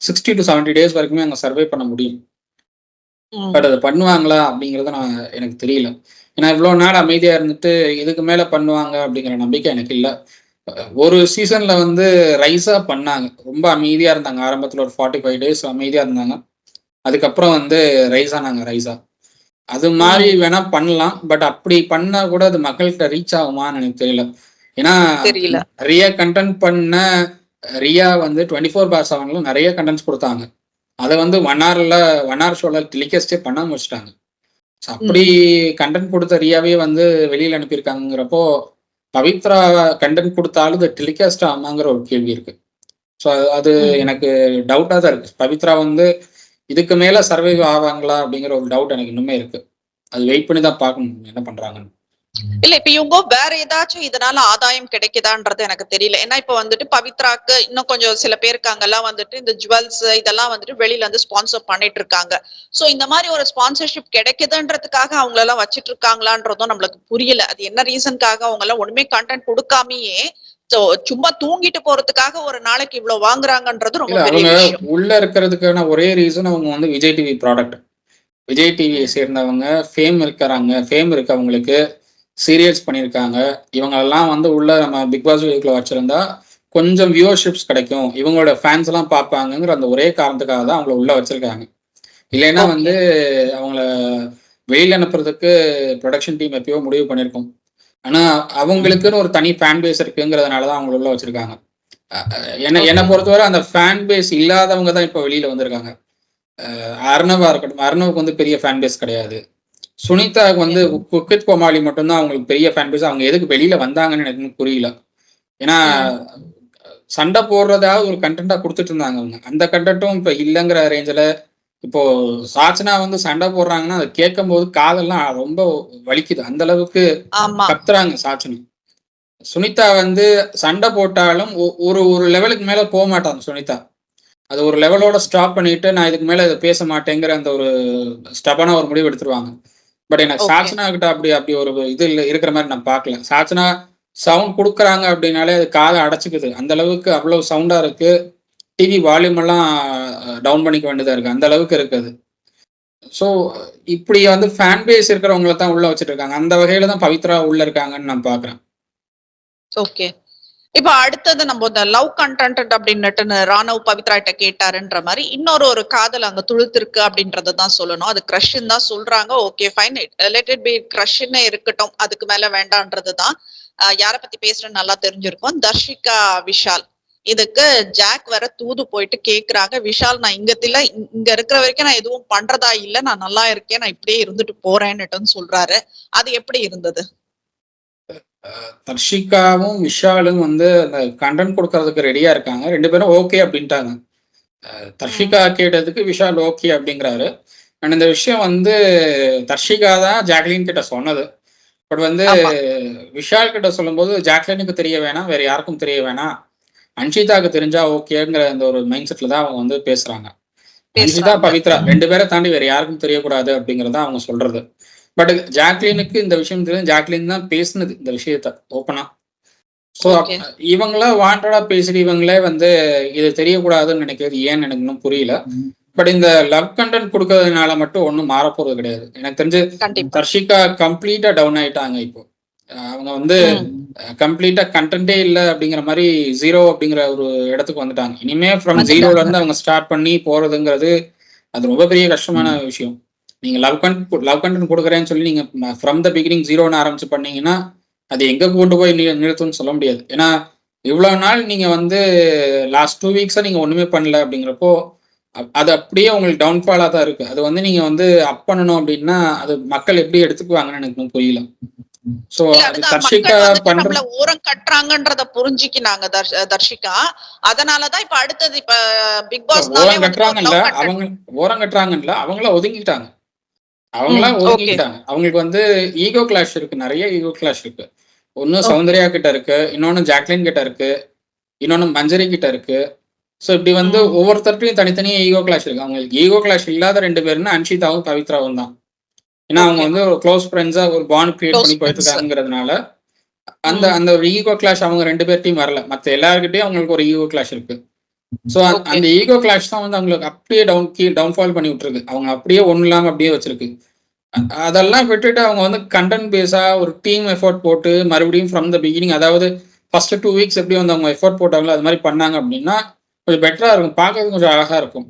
60 to 70 டேஸ் வரைக்குமே அங்க சர்வை பண்ண முடியும். பட் ம். அத பண்ணுவாங்களா அப்படிங்கிறது எனக்கு தெரியல. ஏன்னா இவ்வளோ நாள் அமைதியா இருந்துட்டு இதுக்கு மேல பண்ணுவாங்க அப்படிங்கிற நம்பிக்கை எனக்கு இல்ல. ஒரு சீசன்ல வந்து ரைஸா பண்ணாங்க. ரொம்ப அமைதியா இருந்தாங்க. ஆரம்பத்துல ஒரு 45 டேஸ் அமைதியா இருந்தாங்க. அதுக்கப்புறம் வந்து ரைஸ் ஆனாங்க ரைஸா. அது மாரி ம். வேணா பண்ணலாம். பட் அப்படி பண்ணா கூட அது மக்கள்கிட்ட ரீச் ஆகுமான்னு எனக்கு தெரியல. ஏன்னா தெரியல. நெறைய கன்டென்ட் பண்ண ரியா வந்து 24/7ல நெறைய கன்டென்ட்ஸ் குடுத்தாங்க. அத வந்து 1 ஹவர் ஷோல டெலிகாஸ்டே பண்ணாம வச்சுட்டாங்க. அப்படி ம். கன்டென்ட் குடுத்த ரியாவே வந்து வெளியில அனுப்பியிருக்காங்கங்கிறப்போ, பவித்ரா கன்டென்ட் குடுத்தாலும் அது டெலிகாஸ்ட் ஆகுமாங்கிற ஒரு கேள்வி இருக்கு. ஸோ அது ம். எனக்கு டவுட்டா தான் இருக்கு. பவித்ரா வந்து இதுக்கு மேல சர்வைவ் ஆவாங்களா? அப்படிங்கிற ஒரு டவுட் எனக்கு இன்னுமே இருக்கு. அது வெயிட் பண்ணி தான் பார்க்கணும். என்ன பண்றாங்கன்னு. இல்ல இப்ப இவங்க வேற ஏதாச்சும் இதனால ஆதாயம் கிடைக்குதான்றது எனக்கு தெரியல. ஏன்னா இப்ப வந்துட்டு பவித்ராக்கு இன்னும் கொஞ்சம் சில பேருக்கு அங்கெல்லாம் வந்துட்டு இந்த ஜுவல்ஸ் இதெல்லாம் வந்துட்டு வெளியில இருந்து ஸ்பான்சர் பண்ணிட்டு இருக்காங்க. சோ இந்த மாதிரி ஒரு ஸ்பான்சர்ஷிப் கிடைக்குதுன்றதுக்காக அவங்கள எல்லாம் வச்சிட்டு இருக்காங்களான்றதும் நம்மளுக்கு புரியல. அது என்ன ரீசனுக்காக அவங்க எல்லாம் ஒண்ணுமே கண்டென்ட் கொடுக்காமயே சோ சும்மா தூங்கிட்டு போறதுக்காக ஒரு நாளைக்கு இவ்வளவு வாங்குறாங்கன்றது ரொம்ப இல்ல பெரிய அவங்க விஷயம். உள்ள இருக்கிறதுக்கான ஒரே ரீசன் அவங்க வந்து விஜய் டிவி ப்ராடக்ட். விஜய் டிவியை ம். சேர்ந்தவங்க ஃபேம் இருக்கிறாங்க. ஃபேம் இருக்கு அவங்களுக்கு. சீரியல்ஸ் பண்ணியிருக்காங்க. இவங்களெல்லாம் வந்து உள்ள நம்ம பிக் பாஸ் வீட்டுக்குள்ள வச்சிருந்தா கொஞ்சம் வியூவர்ஷிப்ஸ் கிடைக்கும். இவங்களோட ஃபேன்ஸ் எல்லாம் பார்ப்பாங்கங்கிற அந்த ஒரே காரணத்துக்காக தான் அவங்கள உள்ள வச்சிருக்காங்க. இல்லைன்னா ஓகே. வந்து அவங்கள வெளியில அனுப்புறதுக்கு ப்ரொடக்ஷன் டீம் எப்பயோ முடிவு பண்ணியிருக்கும். ஆனா ம். அவங்களுக்குன்னு ஒரு தனி ஃபேன் பேஸ் இருக்குங்கிறதுனால தான் அவங்கள உள்ள வச்சிருக்காங்க. என்ன ஓகே. பொறுத்தவரை அந்த ஃபேன் பேஸ் இல்லாதவங்க தான் இப்போ வெளியில வந்திருக்காங்க. அர்ணவா இருக்கட்டும். அர்ணவுக்கு வந்து பெரிய ஃபேன் பேஸ் கிடையாது. சுனிதாவுக்கு ஓகே. வந்து குக் வித் கோமாளி மட்டும் தான் அவங்களுக்கு பெரிய ஃபேன் பேஸ். அவங்க எதுக்கு வெளியில வந்தாங்கன்னு எனக்கு இன்னும் புரியல. ஏன்னா ம். சண்டை போடுறதாவது ஒரு கண்டென்ட்டா குடுத்துட்டு இருந்தாங்க அவங்க. அந்த கண்டென்ட்டும் இப்ப இல்லங்கிற ரேஞ்சுல இப்போ சாச்சனா வந்து சண்டை போடுறாங்கன்னா, அத கேட்கும்போது காதெல்லாம் ரொம்ப வலிக்குது. அந்த அளவுக்கு ஆமா. கத்துறாங்க சாச்சனா. சுனிதா வந்து சண்டை போட்டாலும் ஒரு ஒரு லெவலுக்கு மேல போமாட்டாங்க சுனிதா. அது ஒரு லெவலோட ம். ஸ்டாப் பண்ணிட்டு, நான் இதுக்கு மேல இத பேச மாட்டேங்கிற அந்த ஒரு ஸ்டபனா ஒரு முடிவு எடுத்துருவாங்க. பட் எனக்கு ஓகே. சாச்சனா கிட்ட அப்படி அப்படி ஒரு இது இல்ல இருக்கிற மாரி நான் பார்க்கல. சாச்சனா சவுண்ட் குடுக்குறாங்க அப்படின்னாலே அது காத அடைச்சுக்குது. அந்த அளவுக்கு அவ்வளவு சவுண்டா இருக்கு. டிவி வால்யூம் எல்லாம் டவுன் பண்ணிக்க வேண்டியதா இருக்கு. அந்த அளவுக்கு இருக்கு அது. ஸோ இப்படி வந்து ஃபேன் பேஸ் இருக்கிறவங்கள தான் உள்ள வச்சுட்டு இருக்காங்க. அந்த வகையில தான் பவித்ரா உள்ள இருக்காங்கன்னு நான் பார்க்குறேன். ஓகே. இப்ப அடுத்தது நம்ம இந்த லவ் கண்டென்ட் அப்படின்னுட்டு ராணவ் பவித்ரா கிட்ட கேட்டாருன்ற மாதிரி இன்னொரு ஒரு காதல் அங்க துளுத்திருக்கு அப்படின்றத தான் சொல்லணும். அது கிரஷ்ன்னு தான் சொல்றாங்க. Okay fine. Let it be கிரஷ்ன்னு இருக்கட்டும். அதுக்கு மேல வேண்டான்றது தான். யார பத்தி பேசுறேன்னு நல்லா தெரிஞ்சிருக்கும். தர்ஷிகா விஷால். இதுக்கு ஜாக் வேற தூது போயிட்டு கேக்குறாங்க. விஷால் நான் இங்க இருக்கிற வரைக்கும் நான் எதுவும் பண்றதா இல்ல. நான் நல்லா இருக்கேன். நான் இப்படியே இருந்துட்டு போறேன்னுட்டுன்னு சொல்றாரு. அது எப்படி இருந்தது? தர்ஷிகாவும், விஷாலும் வந்து அந்த கன்டென்ட் குடுக்கறதுக்கு ரெடியா இருக்காங்க. 2 பேரும் ஓகே அப்படின்ட்டாங்க. ம். தர்ஷிகா கேட்டதுக்கு விஷால் ஓகே அப்படிங்கிறாரு. அண்ட் இந்த விஷயம் வந்து தர்ஷிகா தான் ஜாக்லின் கிட்ட சொன்னது. பட் வந்து ஆமா. விஷால் கிட்ட சொல்லும்போது ஜாக்லினுக்கு தெரிய வேணாம், வேற யாருக்கும் தெரிய வேணாம். அன்ஷிதாக்கு தெரிஞ்சா ஓகேங்கிற அந்த ஒரு மைண்ட் செட்ல தான் அவங்க வந்து பேசுறாங்க. அன்ஷிதா, பேசுறாங்க. பவித்ரா ம். 2 பேர தாண்டி வேற யாருக்கும் தெரியக்கூடாது அப்படிங்கிறது தான் அவங்க சொல்றது. பட் ஜாக்லினுக்கு இந்த விஷயம் தெரியும். ஜாக்லின் தான் பேசுனது இந்த விஷயத்த ஓப்பனா. So okay. இவங்களா வாண்டடா பேசிட்டு இவங்களே வந்து இது தெரியக்கூடாதுன்னு நினைக்கிறது ஏன்னு எனக்கு இன்னும் புரியல. பட் இந்த லவ் கன்டென்ட் குடுக்கறதுனால மட்டும் ஒண்ணும் மாறப்போறது கிடையாது. எனக்கு தெரிஞ்சு கண்டிப்பா. தர்ஷிகா கம்ப்ளீட்டா டவுன் ஆயிட்டாங்க இப்போ. அவங்க வந்து ம். கம்ப்ளீட்டா கன்டென்ட்டே இல்ல அப்படிங்கிற மாரி 0 அப்படிங்கிற ஒரு இடத்துக்கு வந்துட்டாங்க. இனிமே ஃப்ரம் 0ல வந்துட்டாங்க. இருந்து அவங்க ஸ்டார்ட் பண்ணி போறதுங்கிறது, அது ரொம்ப பெரிய கஷ்டமான விஷயம். நீங்க லவ் கன்டென்ட் குடுக்குறேன்னு சொல்லி நீங்க ஃப்ரம் த பிகினிங் 0ன்னு ஆரம்பிச்சு பண்ணீங்கன்னா, அது எங்க கொண்டு போய் நிறுத்தும்னு சொல்ல முடியாது. ஏன்னா, இவ்வளவு நாள் நீங்க வந்து லாஸ்ட் 2 வீக்ஸா நீங்க ஒண்ணுமே பண்ணல அப்படிங்கிறப்போ, அது அப்படியே உங்களுக்கு டவுன்ஃபாலா தான் இருக்கு. அது வந்து நீங்க வந்து அப் பண்ணணும் அப்படின்னா, அது மக்கள் எப்படி எடுத்துக்குவாங்கன்னு எனக்கு இன்னும் புரியல. சோ இல்ல அது அதுதான் தர்ஷிகா மக்கள் வந்துட்டு பண்ற நம்மள ஓரம் கட்டுறாங்கன்றத புரிஞ்சுக்கினாங்க தர்ஷிகா. அதனாலதான் இப்ப அடுத்தது இப்ப பிக் இல்ல பாஸ்னாலே ஓரம் வந்துட்டு ஒரு கட்டுறாங்கல்ல, லவ் கண்டென்ட். அவங்க ஓரம் கட்டுறாங்கல்ல, அவங்களா ஒதுங்கிட்டாங்க. அவங்களா ம். ஓகே. ஒதுங்கிக்கிட்டாங்க. அவங்களுக்கு வந்து ஈகோ கிளாஷ் இருக்கு. நெறைய ஈகோ கிளாஷ் இருக்கு. ஒண்ணு ஓகே. சௌந்தர்யா கிட்ட இருக்கு. இன்னொன்னு ஜாக்லின் கிட்ட இருக்கு. இன்னொன்னு மஞ்சரி கிட்ட இருக்கு. சோ இப்படி வந்து ம். ஒவ்வொருத்தர்ட்டயும் தனித்தனியா ஈகோ கிளாஷ் இருக்கு. அவங்களுக்கு ஈகோ கிளாஷ் இல்லாத 2 பேருன்னா அன்ஷிதாவும், பவித்ராவும் தான். ஏன்னா அவங்க Okay. வந்து ஒரு க்ளோஸ் ஃப்ரெண்ட்ஸா ஒரு பாண்ட் கிரியேட் Close பண்ணி போயிட்டு friends. இருக்காங்கிறதுனால அந்த ஒரு ஈகோ கிளாஷ் அவங்க 2 பேர்ட்டையும் வரல. மத்த எல்லார்கிட்டயும் அவங்களுக்கு ஒரு ஈகோ கிளாஷ் இருக்கு. So Okay. அந்த ஈகோ கிளாஷ் தான் வந்து அவங்களுக்கு அப்படியே டவுன்ஃபால் பண்ணி விட்டுருக்கு. அவங்க அப்படியே ஒண்ணும் இல்லாம அப்படியே வச்சிருக்கு. அதெல்லாம் விட்டுட்டு அவங்க வந்து கண்டென்ட் பேஸா ஒரு டீம் எஃபோர்ட் போட்டு மறுபடியும் ஃப்ரம் த பிகினிங், அதாவது ஃபர்ஸ்ட் 2 வீக்ஸ் எப்படி வந்து அவங்க எஃபோர்ட் போட்டாங்களோ அது மாதிரி பண்ணாங்க அப்படின்னா கொஞ்சம் பெட்டரா இருக்கும். பார்க்கறது கொஞ்சம் அழகா இருக்கும்.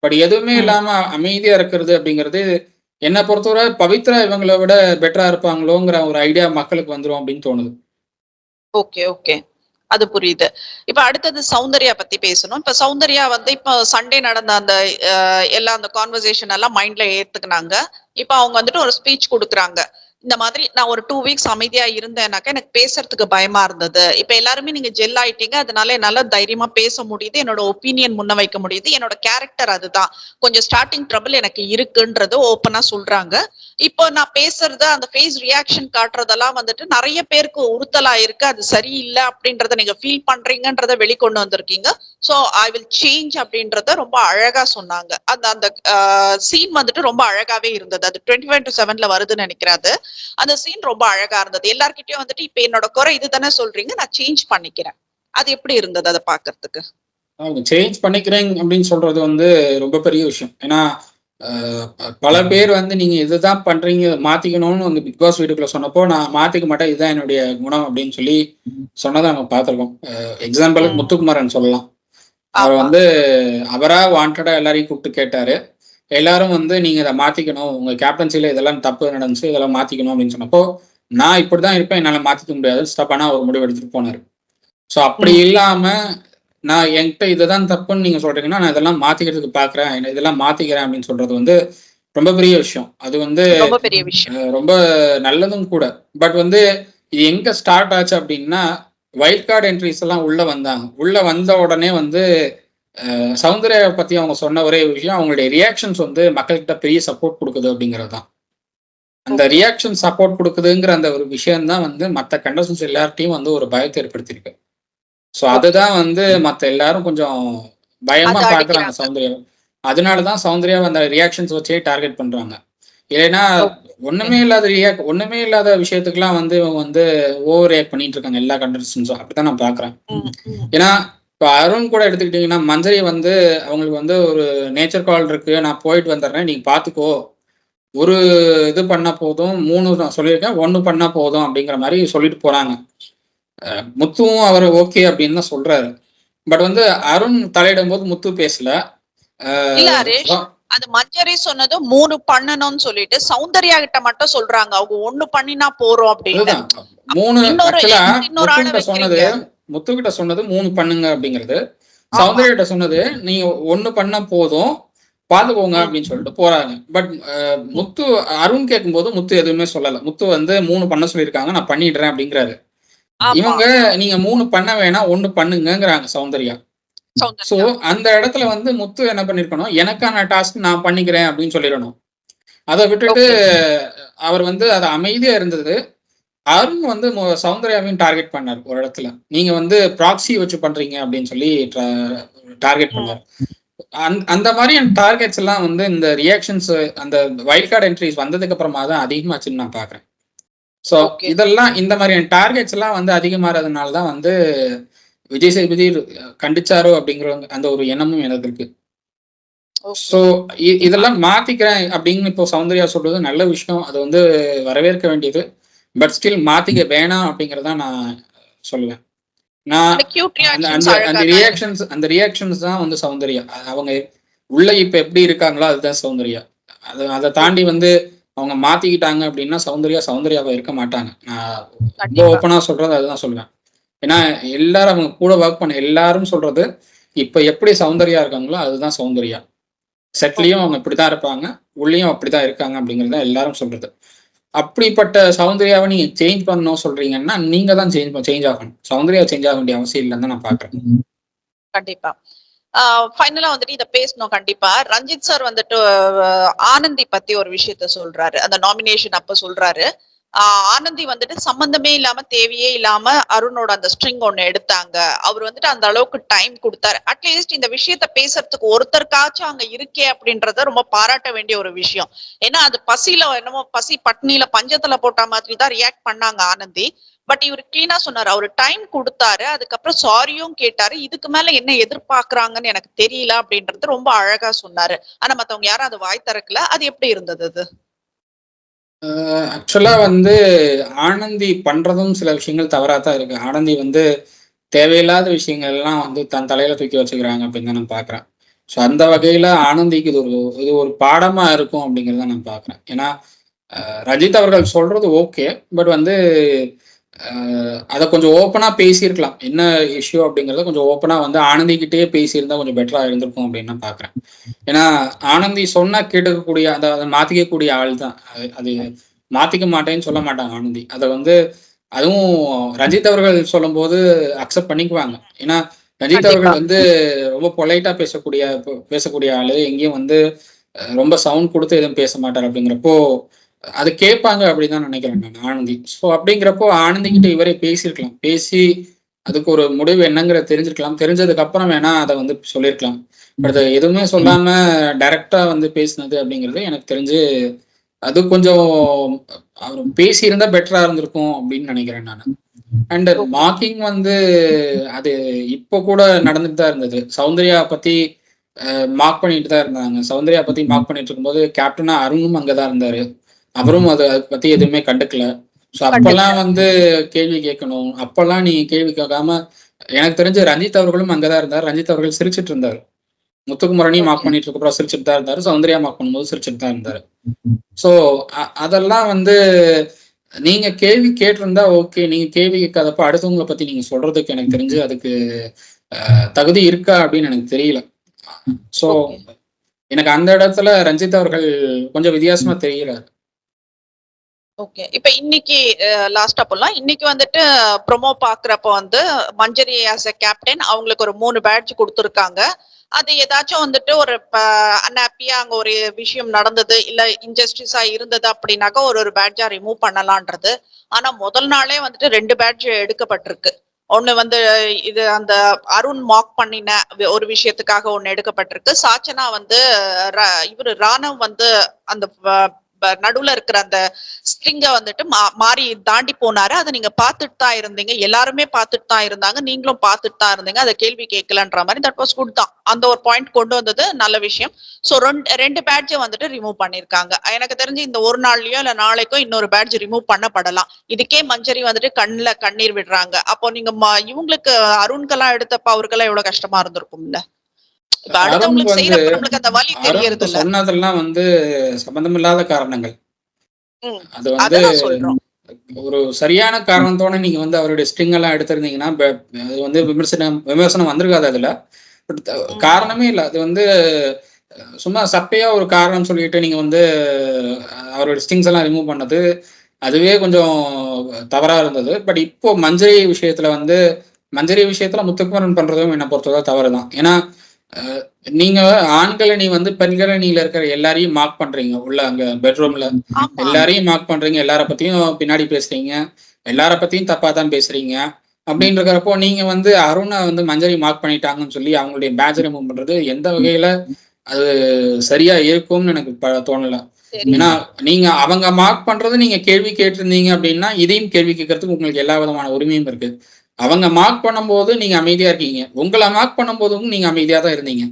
பட் எதுவுமே இல்லாம அமைதியா இருக்கிறது அப்படிங்கிறது என்னை பொறுத்தவரை பவித்ரா இவங்களை விட பெட்டரா இருப்பாங்களோங்கிற ஒரு ஐடியா மக்களுக்கு வந்துரும் அப்படின்னு தோணுது. ஓகே ஓகே, அது புரியுது. இப்ப அடுத்தது சௌந்தர்யா பத்தி பேசணும். இப்ப சௌந்தர்யா வந்து இப்ப சண்டே நடந்த அந்த எல்லா அந்த கான்வர்சேஷன் எல்லாம் மைண்ட்ல ஏத்துக்கினாங்க. இப்ப அவங்க வந்துட்டு ஒரு ஸ்பீச் கொடுக்குறாங்க. இந்த மாதிரி நான் ஒரு 2 வீக்ஸ் அமைதியா இருந்தேனாக்கா எனக்கு பேசுறதுக்கு பயமா இருந்தது. இப்ப எல்லாருமே நீங்க ஜெல் ஆயிட்டீங்க, அதனால என்னால தைரியமா பேச முடியுது, என்னோட ஒப்பீனியன் முன்ன வைக்க முடியுது, என்னோட கேரக்டர் அதுதான், கொஞ்சம் ஸ்டார்டிங் ட்ரபிள் எனக்கு இருக்குன்றது ஓப்பனா சொல்றாங்க. இப்போ நான் பேசுறது அந்த ஃபேஸ் ரியாக்ஷன் காட்டுறதெல்லாம் வந்துட்டு நிறைய பேருக்கு உறுத்தலா இருக்கு, அது சரியில்லை அப்படின்றத நீங்க ஃபீல் பண்றீங்கன்றத வெளிக்கொண்டு வந்திருக்கீங்க. சோ ஐ வில் சேஞ்ச் அப்படின்றத ரொம்ப அழகா சொன்னாங்க. அந்த அந்த சீன் வந்துட்டு ரொம்ப அழகாவே இருந்தது. அது 25/7 வருதுன்னு நினைக்கிறாரு. அந்த சீன் ரொம்ப அழகா இருந்தது. எல்லார்கிட்டயும் வந்துட்டு இப்ப என்னோட குறை இதுதானே சொல்றீங்க, நான் சேஞ்ச் பண்ணிக்கிறேன். அது எப்படி இருந்தது அதை பாக்குறதுக்கு? அவங்க சேஞ்ச் பண்ணிக்கிறேன் அப்படின்னு சொல்றது வந்து ரொம்ப பெரிய விஷயம். ஏன்னா பல பேர் வந்து நீங்க இதுதான் பண்றீங்க மாத்திக்கணும்னு வந்து பிக் பாஸ் வீட்டுக்குள்ள சொன்னப்போ நான் மாத்திக்க மாட்டேன், இதுதான் என்னுடைய குணம் அப்படின்னு சொல்லி சொன்னதை நம்ம பார்த்திருக்கோம். எக்ஸாம்பிளுக்கு முத்துக்குமாரன் சொல்லலாம். அவர் வந்து அவரா வாண்டடா எல்லாரையும் கூப்பிட்டு கேட்டாரு. எல்லாரும் வந்து நீங்க இதை மாத்திக்கணும், உங்க கேப்டன்சில இதெல்லாம் தப்பு நடந்துச்சு, இதெல்லாம் மாத்திக்கணும் அப்படின்னு சொன்னப்போ நான் இப்படிதான் இருப்பேன், என்னால மாத்திக்க முடியாது ஸ்டப்பானா ஒரு முடிவு எடுத்துட்டு போனாரு. ஸோ அப்படி இல்லாம நான் என்கிட்ட இதுதான் தப்புன்னு நீங்க சொல்றீங்கன்னா நான் இதெல்லாம் மாத்திக்கிறதுக்கு பாக்குறேன், இதெல்லாம் மாத்திக்கிறேன் அப்படின்னு சொல்றது வந்து ரொம்ப பெரிய விஷயம். அது வந்து ரொம்ப பெரிய விஷயம், ரொம்ப நல்லதும் கூட. பட் வந்து இது எங்க ஸ்டார்ட் ஆச்சு அப்படின்னா வைல்ட் கார்டு என்ட்ரிஸ் எல்லாம் உள்ள வந்தாங்க. உள்ள வந்த உடனே வந்து சௌந்தர்யா பத்தி அவங்க சொன்ன ஒரே விஷயம் அவங்களுடைய ரியாக்ஷன்ஸ் வந்து மக்கள்கிட்ட பெரிய சப்போர்ட் கொடுக்குது அப்படிங்கிறது தான். அந்த ரியாக்ஷன் சப்போர்ட் கொடுக்குதுங்கிற அந்த ஒரு விஷயம் தான் வந்து மற்ற கண்டஸ்டன்ஸ் எல்லார்ட்டையும் வந்து ஒரு பயத்தை ஏற்படுத்தியிருக்கு. ஸோ அதுதான் வந்து மற்ற எல்லாரும் கொஞ்சம் பயமா பாக்குறாங்க சௌந்தர்யா. அதனாலதான் சௌந்தர்யா அந்த ரியாக்ஷன்ஸ் வச்சே டார்கெட் பண்றாங்க. இல்லைன்னா ஒண்ணுமே இல்லாத விஷயத்துக்குலாம் வந்து இவங்க வந்து ஓவர் ரியாக்ட் பண்ணிட்டு இருக்காங்க எல்லா கண்டஸ்டன்ஸும். அப்படித்தான் நான் பாக்குறேன். ஏன்னா இப்போ அருண் கூட எடுத்துக்கிட்டீங்கன்னா மஞ்சரி வந்து அவங்களுக்கு வந்து ஒரு நேச்சர் கால் இருக்கு, நான் போயிட்டு வந்துடுறேன், நீங்க பாத்துக்கோ, ஒரு இது பண்ணா போதும், 3 நான் சொல்லியிருக்கேன், 1 பண்ணா போதும் அப்படிங்கிற மாதிரி சொல்லிட்டு போறாங்க. முத்துவும் அவர் ஓகே அப்படின்னு தான் சொல்றாரு. பட் வந்து அருண் தலையிடும் போது முத்து பேசல. இல்ல ஹரேஷ், அது மஞ்சரி சொன்னது 3 பண்ணணும்னு சொல்லிட்டு சௌந்தர்யா கிட்ட மட்டும் சொல்றாங்க அவங்க 1 பண்ணினா போறோம் அப்படின்னு. 3 முத்துக்கிட்ட சொன்னது 3 பண்ணுங்க அப்படிங்கிறது. சௌந்தர்யா கிட்ட சொன்னது நீங்க 1 பண்ணா போதும் பாத்துக்கோங்க அப்படின்னு சொல்லிட்டு போறாங்க. பட் முத்து அருண் கேட்கும் போது முத்து எதுவுமே சொல்லல. முத்து வந்து 3 பண்ண சொல்லியிருக்காங்க, நான் பண்ணிடுறேன் அப்படிங்கிறாரு. இவங்க நீங்க 3 பண்ண வேணாம் 1 பண்ணுங்கிறாங்க சௌந்தர்யா. சோ அந்த இடத்துல வந்து முத்து என்ன பண்ணிருக்கணும், எனக்கான டாஸ்க் நான் பண்ணிக்கிறேன் அப்படின்னு சொல்லிடணும். அதை விட்டுட்டு அவர் வந்து அது அமைதியா இருந்தது. அருண் வந்து சௌந்தர்யாவையும் டார்கெட் பண்ணார் ஒரு இடத்துல. நீங்க வந்து ப்ராக்சி வச்சு பண்றீங்க அப்படின்னு சொல்லி டார்கெட் பண்ணார். அந்த மாதிரியான டார்கெட்ஸ் எல்லாம் வந்து இந்த ரியாக்ஷன்ஸ் அந்த வைல்ட் கார்டு என்ட்ரிஸ் வந்ததுக்கு அப்புறமா தான் அதிகமாச்சுன்னு நான் பாக்குறேன். ஸோ இதெல்லாம் இந்த மாதிரியான டார்கெட்ஸ் எல்லாம் வந்து அதிகமாறதுனால தான் வந்து விஜய் சேதுபதி கண்டிச்சாரோ அப்படிங்கிற அந்த ஒரு எண்ணமும் எனக்கு இருக்கு. ஸோ இதெல்லாம் மாத்திக்கிறேன் அப்படின்னு இப்போ சௌந்தர்யா சொல்றது நல்ல விஷயம், அது வந்து வரவேற்க வேண்டியது. பட் ஸ்டில் மாத்திக்க வேணாம் அப்படிங்கறத நான் சொல்லுவேன். நான் அந்த ரியாக்ஷன்ஸ் தான் வந்து சௌந்தர்யா. அவங்க உள்ள இப்ப எப்படி இருக்காங்களோ அதுதான் சௌந்தர்யா. அதை தாண்டி வந்து அவங்க மாத்திக்கிட்டாங்க அப்படின்னா சௌந்தர்யாவை இருக்க மாட்டாங்க. நான் ரொம்ப ஓப்பனா சொல்றது அதுதான் சொல்லுவேன். ஏன்னா எல்லாரும் அவங்க கூட ஒர்க் பண்ண எல்லாரும் சொல்றது இப்ப எப்படி சௌந்தர்யா இருக்காங்களோ அதுதான் சௌந்தர்யா. செட்லயும் அவங்க இப்படிதான் இருப்பாங்க, உள்ளயும் அப்படிதான் இருக்காங்க அப்படிங்கறத எல்லாரும் சொல்றது. அப்படிப்பட்ட சௌந்தர்யாவை நீங்க சேஞ்ச் பண்ணணும் சொல்றீங்கன்னா நீங்க தான் சேஞ்ச் ஆகணும். சௌந்தர்யா சேஞ்ச் ஆக வேண்டிய அவசியம் இல்லைன்னு நான் பாக்குறேன். கண்டிப்பா ஃபைனலா வந்துட்டு இத பேசணும். கண்டிப்பா ரஞ்சித் சார் வந்துட்டு ஆனந்தி பத்தி ஒரு விஷயத்த சொல்றாரு, அந்த நாமினேஷன் அப்ப சொல்றாரு, ஆனந்தி வந்துட்டு சம்பந்தமே இல்லாம தேவையே இல்லாம அருணோட அந்த ஸ்ட்ரிங் ஒண்ணு எடுத்தாங்க. அவர் வந்துட்டு அந்த அளவுக்கு டைம் கொடுத்தாரு. அட்லீஸ்ட் இந்த விஷயத்த பேசுறதுக்கு ஒருத்தருக்காச்சும் அங்க இருக்கே அப்படின்றத ரொம்ப பாராட்ட வேண்டிய ஒரு விஷயம். ஏன்னா அது பசியில என்னமோ பசி பட்னியில பஞ்சத்துல போட்ட மாதிரி தான் ரியாக்ட் பண்ணாங்க ஆனந்தி. பட் இவர் கிளீனா சொன்னாரு, அவரு டைம் கொடுத்தாரு, அதுக்கப்புறம் சாரியும் கேட்டாரு, இதுக்கு மேல என்ன எதிர்பார்க்கறாங்கன்னு எனக்கு தெரியல அப்படின்றது ரொம்ப அழகா சொன்னாரு. ஆனா மத்தவங்க யாரும் அது வாய் திறக்கல. அது எப்படி இருந்தது அது? ஆக்சுவலா வந்து ஆனந்தி பண்றதும் சில விஷயங்கள் தவறா தான் இருக்கு. ஆனந்தி வந்து தேவையில்லாத விஷயங்கள்லாம் வந்து தன் தலையில தூக்கி வச்சுக்கிறாங்க அப்படின்னு தான் நான் பார்க்குறேன். ஸோ அந்த வகையில ஆனந்திக்கு இது ஒரு பாடமா இருக்கும் அப்படிங்கிறத நான் பார்க்குறேன். ஏன்னா ரஜித் அவர்கள் சொல்றது ஓகே. பட் வந்து அத கொஞ்சம் ஓப்பனா பேசியிருக்கலாம். என்ன இஷ்யூ அப்படிங்கிறத கொஞ்சம் ஓப்பனா வந்து ஆனந்தி கிட்டயே பேசியிருந்தா கொஞ்சம் பெட்டரா இருந்திருக்கும் அப்படின்னு நான் பார்க்குறேன். ஏன்னா ஆனந்தி சொன்னா கேட்டுக்கக்கூடிய அத மாத்திக்கக்கூடிய ஆள் தான். அது மாத்திக்க மாட்டேன்னு சொல்ல மாட்டாங்க ஆனந்தி. அத வந்து அதுவும் ரஞ்சித் அவர்கள் சொல்லும்போது அக்செப்ட் பண்ணிக்குவாங்க. ஏன்னா ரஞ்சித் கண்டிப்பா. அவர்கள் வந்து ரொம்ப பொலைட்டா பேசக்கூடிய ஆளு. எங்கேயும் வந்து ரொம்ப சவுண்ட் குடுத்து எதுவும் பேச மாட்டாரு அப்படிங்கிறப்போ, அது கேட்பாங்க அப்படின்னு தான் நினைக்கிறேன் நான் ஆனந்தி. ஸோ அப்படிங்கிறப்போ ஆனந்தி கிட்ட இவரே பேசியிருக்கலாம். பேசி அதுக்கு ஒரு முடிவு என்னங்கிறத தெரிஞ்சிருக்கலாம். தெரிஞ்சதுக்கு அப்புறம் வேணா அத வந்து சொல்லியிருக்கலாம். பட் அத எதுவுமே சொல்லாம டைரக்ட்டா வந்து பேசினது அப்படிங்கிறது எனக்கு தெரிஞ்சு அது கொஞ்சம் அவரு பேசியிருந்தா பெட்டரா இருந்திருக்கும் அப்படின்னு நினைக்கிறேன் நானு. And okay. மார்க்கிங் வந்து அது இப்போ கூட நடந்துட்டு தான் இருந்தது. சௌந்தர்யா பத்தி மார்க் பண்ணிட்டு தான் இருந்தாங்க. சௌந்தர்யா பத்தி மார்க் பண்ணிட்டு இருக்கும்போது கேப்டனா அருணும் அங்க தான் இருந்தாரு. அவரும் அத பத்தி எதுவுமே கண்டுக்கல. ஸோ அப்பல்லாம் கண்டிப்பா. வந்து கேள்வி கேட்கணும். அப்பல்லாம் நீ கேள்வி கேட்காம எனக்கு தெரிஞ்சு ரஞ்சித் அவர்களும் அங்க தான் இருந்தாரு. ரஞ்சித் அவர்கள் சிரிச்சுட்டு இருந்தாரு. முத்துக்குமரனையும் மார்க் ஓகே. பண்ணிட்டு இருக்கப்பறம் சிரிச்சுட்டு தான் இருந்தாரு. சௌந்தர்யா மார்க் பண்ணும்போது சிரிச்சுட்டு தான் இருந்தாரு. ஸோ அதெல்லாம் வந்து நீங்க கேள்வி கேட்டிருந்தா ஓகே. நீங்க கேள்வி கேட்காதப்ப அடுத்தவங்கள பத்தி நீங்க சொல்றதுக்கு எனக்கு தெரிஞ்சு அதுக்கு தகுதி இருக்கா அப்படின்னு எனக்கு தெரியல. So okay. எனக்கு அந்த இடத்துல ரஞ்சித் அவர்கள் கொஞ்சம் வித்தியாசமா தெரிகிறாரு. ஓகே. இப்ப இன்னைக்கு லாஸ்ட்டா போலாம். இன்னைக்கு வந்துட்டு ப்ரோமோ பாக்குறப்ப வந்து மஞ்சரி ஆஸ் எ கேப்டன் அவங்களுக்கு ஒரு 3 பேட்ஜ் குடுத்துருக்காங்க. அது ஏதாச்சும் வந்துட்டு ஒரு அன்ஹாப்பியா அங்க ஒரு விஷயம் நடந்தது, இல்ல இன்ஜஸ்டிஸா இருந்தது அப்படின்னாக்கா ஒரு பேட்ஜா ரிமூவ் பண்ணலான்றது. ஆனா முதல் நாளே வந்துட்டு 2 பேட்ஜ் எடுக்கப்பட்டிருக்கு. ஒண்ணு வந்து இது அந்த அருண் மார்க் பண்ணின ஒரு விஷயத்துக்காக ஒண்ணு எடுக்கப்பட்டிருக்கு. சாச்சனா வந்து இவரு ராணவ் வந்து அந்த நடுவுல இருக்கிற அந்த ஸ்ட்ரிங்க வந்துட்டு மாறி தாண்டி போனாரு. அதை நீங்க பார்த்துட்டு தான் இருந்தீங்க. எல்லாருமே பார்த்துட்டு தான் இருந்தாங்க. நீங்களும் பார்த்துட்டு தான் இருந்தீங்க. அதை கேள்வி கேட்கலன்ற மாதிரி தட் வாஸ் குட் தான். அந்த ஒரு பாயிண்ட் கொண்டு வந்தது நல்ல விஷயம். சோ ரெண்டு பேட்ஜை வந்துட்டு ரிமூவ் பண்ணிருக்காங்க. எனக்கு தெரிஞ்சு இந்த ஒரு நாள்லயோ இல்ல நாளைக்கோ இன்னொரு பேட்ஜ் ரிமூவ் பண்ணப்படலாம். இதுக்கே மஞ்சரி வந்துட்டு கண்ணுல கண்ணீர் விடுறாங்க. அப்போ நீங்க இவங்களுக்கு அருண்கெல்லாம் எடுத்தப்ப அவருக்கெல்லாம் எவ்வளவு கஷ்டமா இருந்திருக்கும்ல. இப்ப அருண் அடுத்தவங்களுக்கு வந்து செய்யறப்ப நம்மளுக்கு அந்த வலி அருணுக்கு தெரியறது இல்ல. சொன்னதெல்லாம் வந்து சம்பந்தமில்லாத காரணங்கள். ம். அது வந்து அததான் சொல்றோம். ஒரு சரியான காரணத்தோட நீங்க வந்து அவருடைய ஸ்ட்ரிங் எல்லாம் எடுத்திருந்தீங்கன்னா, அது வந்து விமர்சனம் வந்திருக்காது அதுல. பட் ம். காரணமே இல்ல. அது வந்து சும்மா சப்பையா ஒரு காரணம் சொல்லிட்டு நீங்க வந்து அவரோட ஸ்ட்ரிங்ஸ் எல்லாம் ரிமூவ் பண்ணது, அதுவே கொஞ்சம் தவறா இருந்தது. பட் இப்போ மஞ்சரி விஷயத்துல முத்துக்குமரன் பண்றதும் என்ன பொறுத்தவரை தவறு தான். ஏன்னா, நீங்க ஆண்களணி வந்து பெண்களணியில இருக்கிற எல்லாரையும் மார்க் பண்றீங்க. உள்ள அங்க பெட்ரூம்ல. ஆமா. எல்லாரையும் மார்க் பண்றீங்க. எல்லார பத்தியும் பின்னாடி பேசுறீங்க. எல்லார பத்தியும் தப்பா தான் பேசுறீங்க. அப்படின்னு இருக்கிறப்போ, நீங்க வந்து அருண வந்து மஞ்சரி மார்க் பண்ணிட்டாங்கன்னு சொல்லி அவங்களுடைய பேட்ஜ் ரிமூவ் பண்றது எந்த வகையில அது சரியா இருக்கும்னு எனக்கு தோணல. ஏன்னா, தெரியல. நீங்க அவங்க மார்க் பண்றது நீங்க கேள்வி கேட்டிருந்தீங்க அப்படின்னா, இதையும் கேள்வி கேட்கறதுக்கு உங்களுக்கு எல்லா விதமான உரிமையும் இருக்கு. அவங்க மார்க் பண்ணும்போது நீங்க அமைதியா இருக்கீங்க. உங்கள மார்க் பண்ணும்போதும் நீங்க அமைதியா தான் இருந்தீங்க.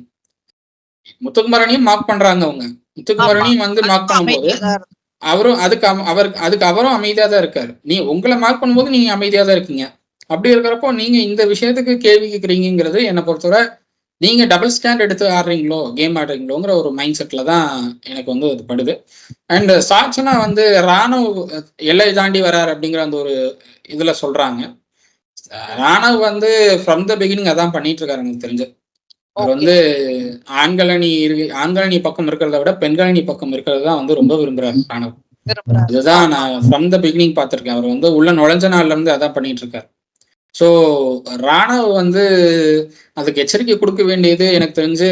முத்துக்குமரனையும் மார்க் பண்றாங்க அவங்க. ஆமா. முத்துக்குமரனையும் வந்து மார்க் அதுக்கும் பண்ணும்போது, அமைதியா தான் இருந்தது. அவரும் அதுக்கு அவரும் அமைதியா தான் இருக்காரு. உங்கள மார்க் பண்ணும்போது நீங்க அமைதியா தான் இருக்கீங்க. அப்படி இருக்கிறப்போ, நீங்க இந்த விஷயத்துக்கு கேள்வி கேட்கிறீங்கங்கிறது என்ன பொறுத்தவரை, நீங்க டபுள் ஸ்டாண்ட் எடுத்து ஆடுறீங்களோ, கேம் ஆடுறீங்களோங்கிற ஒரு மைண்ட் செட்ல தான் எனக்கு வந்து அது படுது. அண்ட் சாட்சனா வந்து ராணுவ எல்லை தாண்டி வராரு அப்படிங்கிற அந்த ஒரு இதுல சொல்றாங்க. ராணவ் வந்து ஃப்ரம் த பிகினிங் அதான் பண்ணிட்டு இருக்காரு எனக்கு தெரிஞ்சு. அவர் ஓகே. வந்து ஆண்கள் அணி பக்கம் இருக்கிறத விட பெண்கள் அணி பக்கம் இருக்கிறது தான் வந்து ரொம்ப விரும்புறாரு ராணவ். விரும்புறாரு. இதுதான் ஆமா. நான் ஃப்ரம் த பிகினிங் பார்த்திருக்கேன். அவர் வந்து உள்ள நுழைஞ்ச நாள்ல இருந்து அதான் பண்ணிட்டு இருக்காரு. ஸோ ராணவ் வந்து அதுக்கு எச்சரிக்கை கொடுக்க வேண்டியது எனக்கு தெரிஞ்சு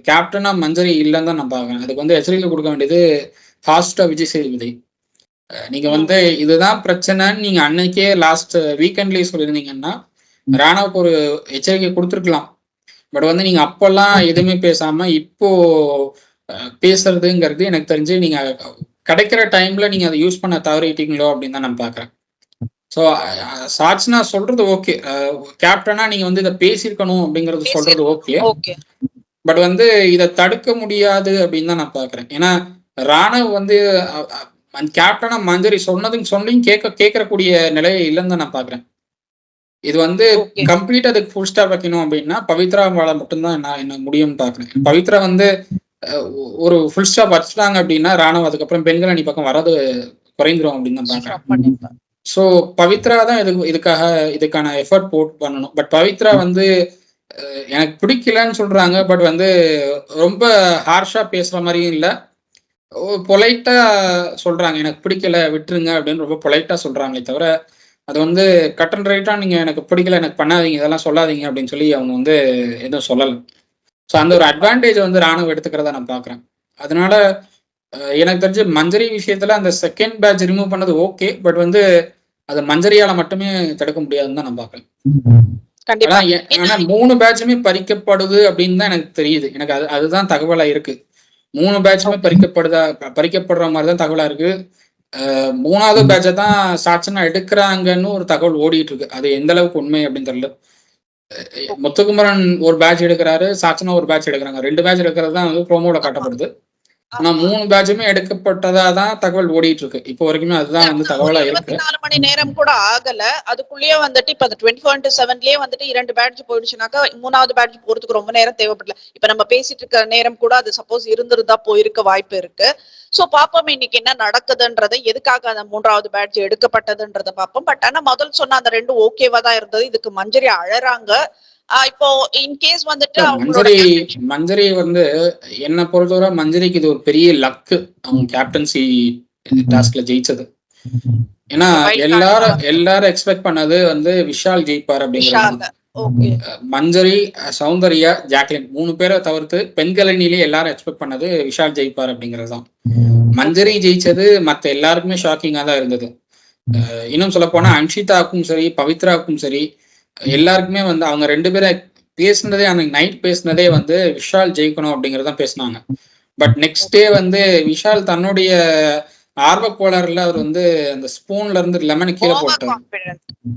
கேப்டனா மஞ்சரி இல்லைன்னு தான் நான் பார்க்குறேன். அதுக்கு வந்து எச்சரிக்கை கொடுக்க வேண்டியது ஃபாஸ்டா விஜய் சேதுபதி. நீங்க வந்து இதுதான் பிரச்சனைன்னு நீங்க அன்னைக்கே லாஸ்ட் வீக்கெண்ட்லயே சொல்லியிருந்தீங்கன்னா ராணாவுக்கு ஒரு எச்சரிக்கை கொடுத்துருக்கலாம். பட் வந்து நீங்க அப்பெல்லாம் எதுவுமே பேசாம இப்போ பேசுறதுங்கிறது எனக்கு தெரிஞ்சு நீங்க கிடைக்கிற டைம்ல நீங்க அதை யூஸ் பண்ண தவறிட்டீங்களோ அப்படின்னு தான் நான் பாக்குறேன். ஸோ சாட்சினா சொல்றது ஓகே, கேப்டனா நீங்க வந்து இதை பேசியிருக்கணும் அப்படிங்கறது சொல்றது ஓகே. பட் வந்து இதை தடுக்க முடியாது அப்படின்னு தான் நான் பாக்குறேன். ஏன்னா ராணவ் வந்து கேப்டனா மஞ்சரி சொன்னதுன்னு சொல்லியும் கேட்கறக்கூடிய நிலையை இல்லைன்னு தான் நான் பாக்குறேன். இது வந்து கம்ப்ளீட்டா அதுக்கு ஃபுல் ஸ்டாப் வைக்கணும் அப்படின்னா பவித்ராவால மட்டும்தான் நான் என்ன முடியும்னு பாக்குறேன். பவித்ரா வந்து ஒரு ஃபுல் ஸ்டாப் வச்சுட்டாங்க அப்படின்னா ராணுவ அதுக்கப்புறம் பெண்கள் அணி பக்கம் வர்றது குறைந்துரும் அப்படின்னு தான் பாக்குறேன். ஸோ பவித்ரா தான் இதுக்கான எஃபர்ட் போட் பண்ணணும். பட் பவித்ரா வந்து எனக்கு பிடிக்கலன்னு சொல்றாங்க. பட் வந்து ரொம்ப ஹார்ஷா பேசுற மாதிரியும் இல்லை, பொலைட்டா சொல்றாங்க எனக்கு பிடிக்கல விட்டுருங்க அப்படின்னு ரொம்ப பொலைட்டா சொல்றாங்களே தவிர அது வந்து கட் அண்ட் ரைட்டா நீங்க எனக்கு பிடிக்கல எனக்கு பண்ணாதீங்க இதெல்லாம் சொல்லாதீங்க அப்படின்னு சொல்லி அவங்க வந்து எதுவும் சொல்லலை. ஸோ அந்த ஒரு அட்வான்டேஜ் வந்து ராணுவ எடுத்துக்கிறதா நான் பாக்குறேன். அதனால எனக்கு தெரிஞ்சு மஞ்சரி விஷயத்துல அந்த செகண்ட் பேட்ச் ரிமூவ் பண்ணது ஓகே. பட் வந்து அது மஞ்சரியால மட்டுமே தடுக்க முடியாதுன்னு தான் நான் பாக்குறேன். ஆனா 3 பேட்சுமே பறிக்கப்படுது அப்படின்னு தான் எனக்கு தெரியுது. எனக்கு அதுதான் தகவலா இருக்கு. 3 பேட்சுமே பறிக்கப்படுற மாதிரி தான் தகவலா இருக்கு. 3வது பேட்சை தான் சாட்சனா எடுக்கிறாங்கன்னு ஒரு தகவல் ஓடிட்டு இருக்கு. அது எந்த அளவுக்கு உண்மை அப்படின்னு தெரியல. முத்துக்குமரன் ஒரு பேட்ச் எடுக்கிறாரு, சாட்சனா ஒரு பேட்ச் எடுக்கிறாங்க. 2 பேட்ச் எடுக்கிறது தான் வந்து ப்ரோமோல காட்டப்படுது. ஆனா 3 பேட்சுமே எடுக்கப்பட்டதா தான் தகவல் ஓடிட்டு இருக்கு. இப்போ வரைக்குமே அதுதான் வந்து தகவலா இருக்கு. 24 மணி நேரம் கூட ஆகல. அதுக்குள்ளேயே வந்துட்டு இப்ப 24/7லயே வந்துட்டு 2 பேட்ச் போயிடுச்சுனாக்கா 3வது பேட்ச் போறதுக்கு ரொம்ப நேரம் தேவைப்படல. இப்ப நம்ம பேசிட்டு இருக்க நேரம் கூட அது சப்போஸ் இருந்திருந்தா போயிருக்க வாய்ப்பு இருக்கு. சோ பாப்போம் இன்னைக்கு என்ன நடக்குதுன்றதை, எதுக்காக அந்த 3வது பேட்ச் எடுக்கப்பட்டதுன்றதை பார்ப்போம். பட் ஆனா முதல் சொன்ன அந்த 2 ஓகேவா தான் இருந்தது. இதுக்கு மஞ்சரி அழறாங்க. இப்போ இன்கேஸ் வந்துட்டு மஞ்சரி வந்து என்ன பொறுத்தவரை மஞ்சரிக்கு இது ஒரு பெரிய லக்கு அவங்க கேப்டன்சி டாஸ்க்ல ஜெயிச்சது. ஏன்னா எல்லாரும் எக்ஸ்பெக்ட் பண்ணது வந்து விஷால் ஜெயிப்பார் அப்படிங்கிறது. மஞ்சரி, சௌந்தர்யா, ஜாக்லின் 3 பேரை தவிர்த்து பெண்கள் அணியிலே எல்லாரும் எக்ஸ்பெக்ட் பண்ணது விஷால் ஜெயிப்பார் அப்படிங்கிறது தான். மஞ்சரி ஜெயிச்சது மத்த எல்லாருக்குமே ஷாக்கிங்கா தான் இருந்தது. இன்னும் சொல்ல போனா அன்ஷிதாவுக்கும் சரி பவித்ராவுக்கும் சரி எல்லாருக்குமே வந்து அவங்க 2 பேரை பேசினதே அன்னைக்கு நைட் பேசினதே வந்து விஷால் ஜெயிக்கணும் அப்படிங்கறதான் பேசினாங்க. பட் நெக்ஸ்ட் டே வந்து விஷால் தன்னுடைய ஆர்வ கோளாறுல அவர் வந்து அந்த ஸ்பூன்ல இருந்து லெமன் கீழே போட்டார்.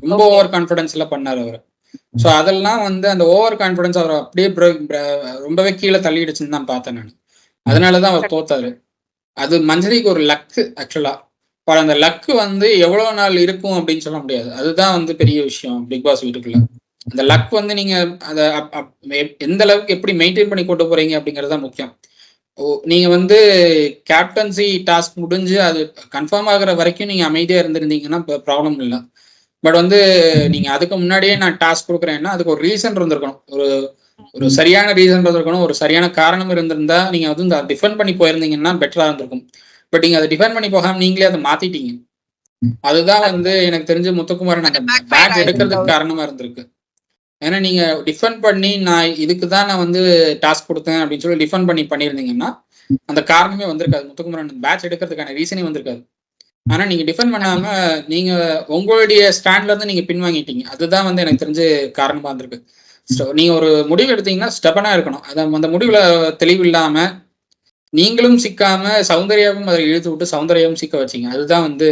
ரொம்ப ஓவர் கான்பிடன்ஸ்ல பண்ணாரு அவரு. ஸோ அதெல்லாம் வந்து அந்த ஓவர் கான்பிடன்ஸ் அவர் அப்படியே ரொம்பவே கீழே தள்ளிடுச்சுன்னு தான் பார்த்தேன் நான். அதனாலதான் அவர் தோத்தாரு. அது மஞ்சரிக்கு ஒரு லக்கு ஆக்சுவலா. அந்த லக்கு வந்து எவ்வளவு நாள் இருக்கும் அப்படின்னு சொல்ல முடியாது. அதுதான் வந்து பெரிய விஷயம் பிக் பாஸ் வீட்டுக்குள்ள. அந்த லக் வந்து நீங்க அதை எந்த அளவுக்கு எப்படி மெயின்டைன் பண்ணி கொண்டு போறீங்க அப்படிங்கிறது தான் முக்கியம். நீங்க வந்து கேப்டன்சி டாஸ்க் முடிஞ்சு அது கன்ஃபார்ம் ஆகுற வரைக்கும் நீங்க அமைதியா இருந்திருந்தீங்கன்னா ப்ராப்ளம் இல்லை. பட் வந்து நீங்க அதுக்கு முன்னாடியே நான் டாஸ்க் கொடுக்குறேன்னா அதுக்கு ஒரு ரீசன் இருந்திருக்கணும். ஒரு சரியான ரீசன் இருந்திருக்கணும். ஒரு சரியான காரணம் இருந்திருந்தா நீங்க வந்து டிஃபெண்ட் பண்ணி போயிருந்தீங்கன்னா பெட்டரா இருந்திருக்கும். பட் நீங்க அதை டிஃபெண்ட் பண்ணி போகாம நீங்களே அதை மாத்திட்டீங்க. அதுதான் வந்து எனக்கு தெரிஞ்ச முத்துக்குமாரன் அந்த பேட்ச் எடுக்கிறதுக்கு காரணமா இருந்திருக்கு. ஏன்னா நீங்க டிஃபெண்ட் பண்ணி நான் இதுக்குதான் நான் வந்து டாஸ்க் கொடுத்தேன் அப்படின்னு சொல்லி டிஃபெண்ட் பண்ணியிருந்தீங்கன்னா அந்த காரணமே வந்திருக்காது. முத்துக்குமாரன் பேட்ச் எடுக்கிறதுக்கான ரீசனே வந்திருக்காது. ஆனா நீங்க டிஃபெண்ட் பண்ணாம நீங்க உங்களுடைய ஸ்டாண்ட்ல இருந்து நீங்க பின்வாங்கிட்டீங்க. அதுதான் வந்து எனக்கு தெரிஞ்சு காரணமா இருந்திருக்கு. நீங்க ஒரு முடிவு எடுத்தீங்கன்னா ஸ்டெபனா இருக்கணும். அந்த முடிவுல தெளிவு இல்லாம நீங்களும் சிக்காம சௌந்தர்யாவும் அதை இழுத்து விட்டு சௌந்தர்யாவும் சிக்க வச்சீங்க. அதுதான் வந்து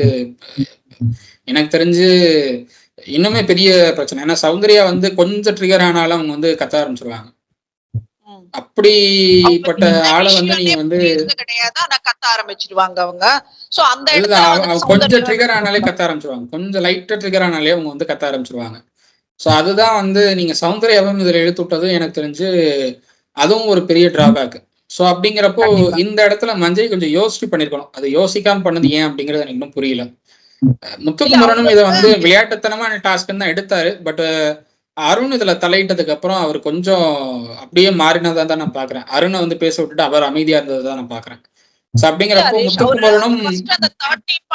எனக்கு தெரிஞ்சு இன்னுமே பெரிய பிரச்சனை. ஏன்னா சௌந்தர்யா வந்து கொஞ்சம் ட்ரிகர் ஆனாலும் அவங்க வந்து கத்த ஆரம்பிச்சிருவாங்க. அப்படிப்பட்ட ஆளை வந்து நீங்க வந்து கத்த ஆரம்பிச்சிருவாங்க. அவங்க கொஞ்சம் ட்ரிகர் ஆனாலே கத்த ஆரம்பிச்சிருவாங்க. கொஞ்சம் லைட்டா ட்ரிகர் ஆனாலே அவங்க வந்து கத்த ஆரம்பிச்சிருவாங்க. ஸோ அதுதான் வந்து நீங்க சௌந்தர்யாவும் இதுல இழுத்து விட்டது எனக்கு தெரிஞ்சு அதுவும் ஒரு பெரிய டிராபேக். ஸோ அப்படிங்கிறப்போ இந்த இடத்துல மஞ்சரி கொஞ்சம் யோசிச்சு பண்ணிருக்கணும். அதை யோசிக்காம பண்ணது ஏன் அப்படிங்கறது எனக்கு இன்னும் புரியல. முத்துக்குமரனும் இதை வந்து விளையாட்டுத்தனமான டாஸ்க் தான் எடுத்தாரு. பட் அருண் இதுல தலையிட்டதுக்கு அப்புறம் அவர் கொஞ்சம் அப்படியே மாறினதா தான் நான் பாக்குறேன். அருணை வந்து பேச விட்டுட்டு அவர் அமைதியா இருந்ததான் நான் பாக்குறேன். அப்படிங்கிறப்போ முத்துக்குமரனும்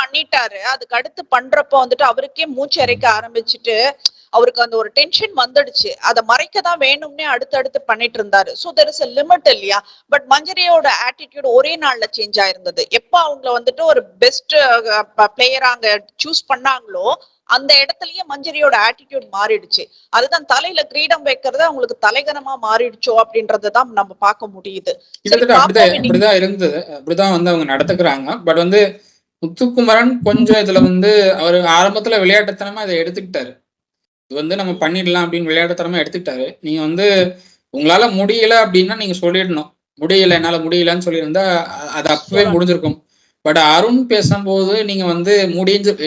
பண்ணிட்டாரு. அதுக்கு அடுத்து பண்றப்போ வந்துட்டு அவருக்கே மூச்சு அரைக்க ஆரம்பிச்சுட்டு அவருக்கு அந்த ஒரு டென்ஷன் வந்துடுச்சு, அதை மறைக்க தான் வேணும்னே அடுத்தடுத்து பண்ணிட்டு இருந்தாரு. So there is a limit இல்லையா? பட் மஞ்சரியோட ஆட்டிடியூட் ஒரே நாள்ல சேஞ்ச் ஆயிருந்தது. எப்ப அவங்கள வந்துட்டு ஒரு பெஸ்ட் பிளேயரா அங்க சூஸ் பண்ணாங்களோ அந்த இடத்துலயே மஞ்சரியோட ஆட்டிடியூட் மாறிடுச்சு. அதுதான் தலையில கிரீடம் வைக்கிறது அவங்களுக்கு தலைகனமா மாறிடுச்சோ அப்படின்றதான் நம்ம பார்க்க முடியுது. அப்படிதான் இருந்தது, அப்படிதான் வந்து அவங்க நடத்துக்கிறாங்க. பட் வந்து முத்துக்குமரன் கொஞ்சம் இதுல வந்து அவர் ஆரம்பத்துல விளையாட்டுத்தனமா இதை எடுத்துக்கிட்டாரு. இது வந்து நம்ம பண்ணிடலாம் அப்படின்னு விளையாட்டுத்தனமா எடுத்துக்கிட்டாரு. நீங்க வந்து உங்களால முடியல அப்படின்னா நீங்க சொல்லிடணும், முடியல என்னால முடியலன்னு சொல்லியிருந்தா அது அப்பவே முடிஞ்சிருக்கும். பட் அருண் பேசும்போது நீங்க வந்து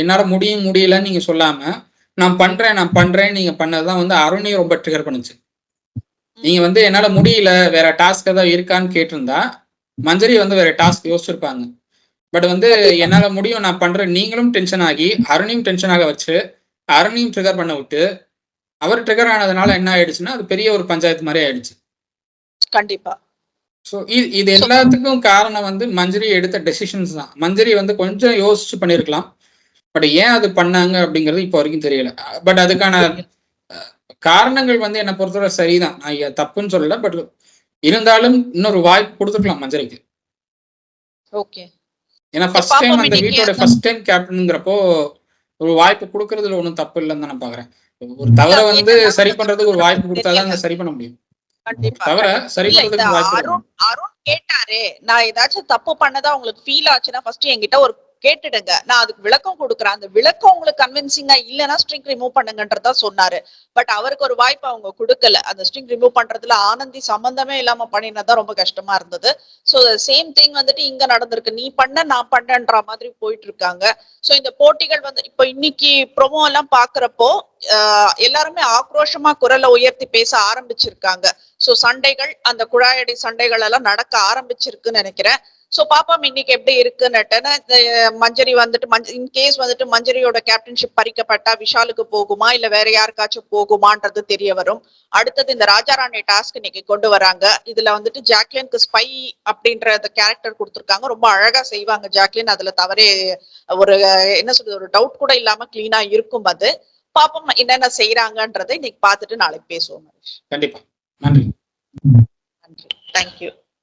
என்னால முடியலன்னு நீங்க சொல்லாம நான் பண்றேன் நீங்க பண்ணதுதான் வந்து அருணையும் ரொம்ப ட்ரிகர் பண்ணுச்சு. நீங்க வந்து என்னால முடியல வேற டாஸ்க் ஏதாவது இருக்கான்னு கேட்டிருந்தா மஞ்சரி வந்து வேற டாஸ்க் யோசிச்சிருப்பாங்க. பட் வந்து என்னால முடியும் நான் பண்றேன், நீங்களும் டென்ஷன் ஆகி அருணையும் டென்ஷன் ஆக வச்சு அருணையும் ட்ரிகர் பண்ண விட்டு அவர் ட்ரிகர் ஆனதுனால என்ன ஆயிடுச்சுன்னா அது பெரிய ஒரு பஞ்சாயத்து மாதிரி ஆயிடுச்சு. கண்டிப்பா. ஸோ இது எல்லாத்துக்கும் காரணம் வந்து மஞ்சரி எடுத்த டெசிஷன்ஸ் தான். மஞ்சரி வந்து கொஞ்சம் யோசிச்சு பண்ணியிருக்கலாம். பட் ஏன் அது பண்ணாங்க அப்படிங்கிறது இப்போ வரைக்கும் தெரியல. பட் அதுக்கான காரணங்கள் வந்து என்னை பொறுத்தவரை சரிதான், நான் தப்புன்னு சொல்லல. பட் இருந்தாலும் இன்னொரு வாய்ப்பு கொடுத்துருக்கலாம் மஞ்சரிக்கு. ஓகே. ஏன்னா ஃபர்ஸ்ட் டைம் அந்த வீட்டோட ஃபர்ஸ்ட் டைம் கேப்டனுங்கிறப்போ ஒரு வாய்ப்பு கொடுக்கறதுல ஒன்றும் தப்பு இல்லைன்னு தான் நான் பாக்குறேன். ஒரு தவறை வந்து சரி பண்றதுக்கு ஒரு வாய்ப்பு கொடுத்தாதான் சரி பண்ண முடியும். தவிர சரி பண்றதுக்கு வாய்ப்பு. அருண் கேட்டாரே, நான் ஏதாச்சும் தப்பு பண்ணதா உங்களுக்கு ஃபீல் ஆச்சுன்னா ஃபர்ஸ்ட் என்கிட்ட ஒரு கேட்டுடுங்க, நான் அதுக்கு விளக்கம் கொடுக்குறேன். அந்த விளக்கம் உங்களுக்கு கன்வின்சிங்கா இல்லைன்னா ஸ்ட்ரிங் ரிமூவ் பண்ணுங்கன்றதா சொன்னாரு. பட் அவருக்கு ஒரு வாய்ப்பு அவங்க கொடுக்கல. அந்த ஸ்ட்ரிங் ரிமூவ் பண்றதுல ஆனந்தி சம்பந்தமே இல்லாம பண்ணினதான் ரொம்ப கஷ்டமா இருந்தது. ஸோ சேம் திங் வந்துட்டு இங்க நடந்திருக்கு, நீ பண்ண நான் பண்ணன்ற மாதிரி போயிட்டு இருக்காங்க. ஸோ இந்த போட்டிகள் வந்து இப்போ இன்னைக்கு ப்ரோமோ எல்லாம் பாக்குறப்போ எல்லாருமே ஆக்ரோஷமா குரலை உயர்த்தி பேச ஆரம்பிச்சிருக்காங்க. ஸோ சண்டைகள், அந்த குழாயடி சண்டைகள் எல்லாம் நடக்க ஆரம்பிச்சிருக்குன்னு நினைக்கிறேன். சோ பாப்போம் இன்னைக்கு எப்படி இருக்குன்னு. மஞ்சரி வந்துட்டு இன்கேஸ் வந்துட்டு மஞ்சரியோட கேப்டன்ஷிப் பறிக்கப்பட்டா விஷாலுக்கு போகுமா இல்ல வேற யாருக்காச்சும் போகுமான்றது தெரிய வரும். அடுத்தது இந்த ராஜாராணி டாஸ்க் இன்னைக்கு கொண்டு வராங்க. இதுல வந்துட்டு ஜாக்லினுக்கு ஸ்பை அப்படின்ற கேரக்டர் கொடுத்துருக்காங்க. ரொம்ப அழகா செய்வாங்க ஜாக்லின். அதுல தவறே ஒரு என்ன சொல்றது, ஒரு டவுட் கூட இல்லாம கிளீனா இருக்கும். அது பாப்போம் என்னென்ன செய்யறாங்கன்றதை இன்னைக்கு பார்த்துட்டு நாளைக்கு பேசுவோம். கண்டிப்பா. நன்றி. தேங்க்யூ.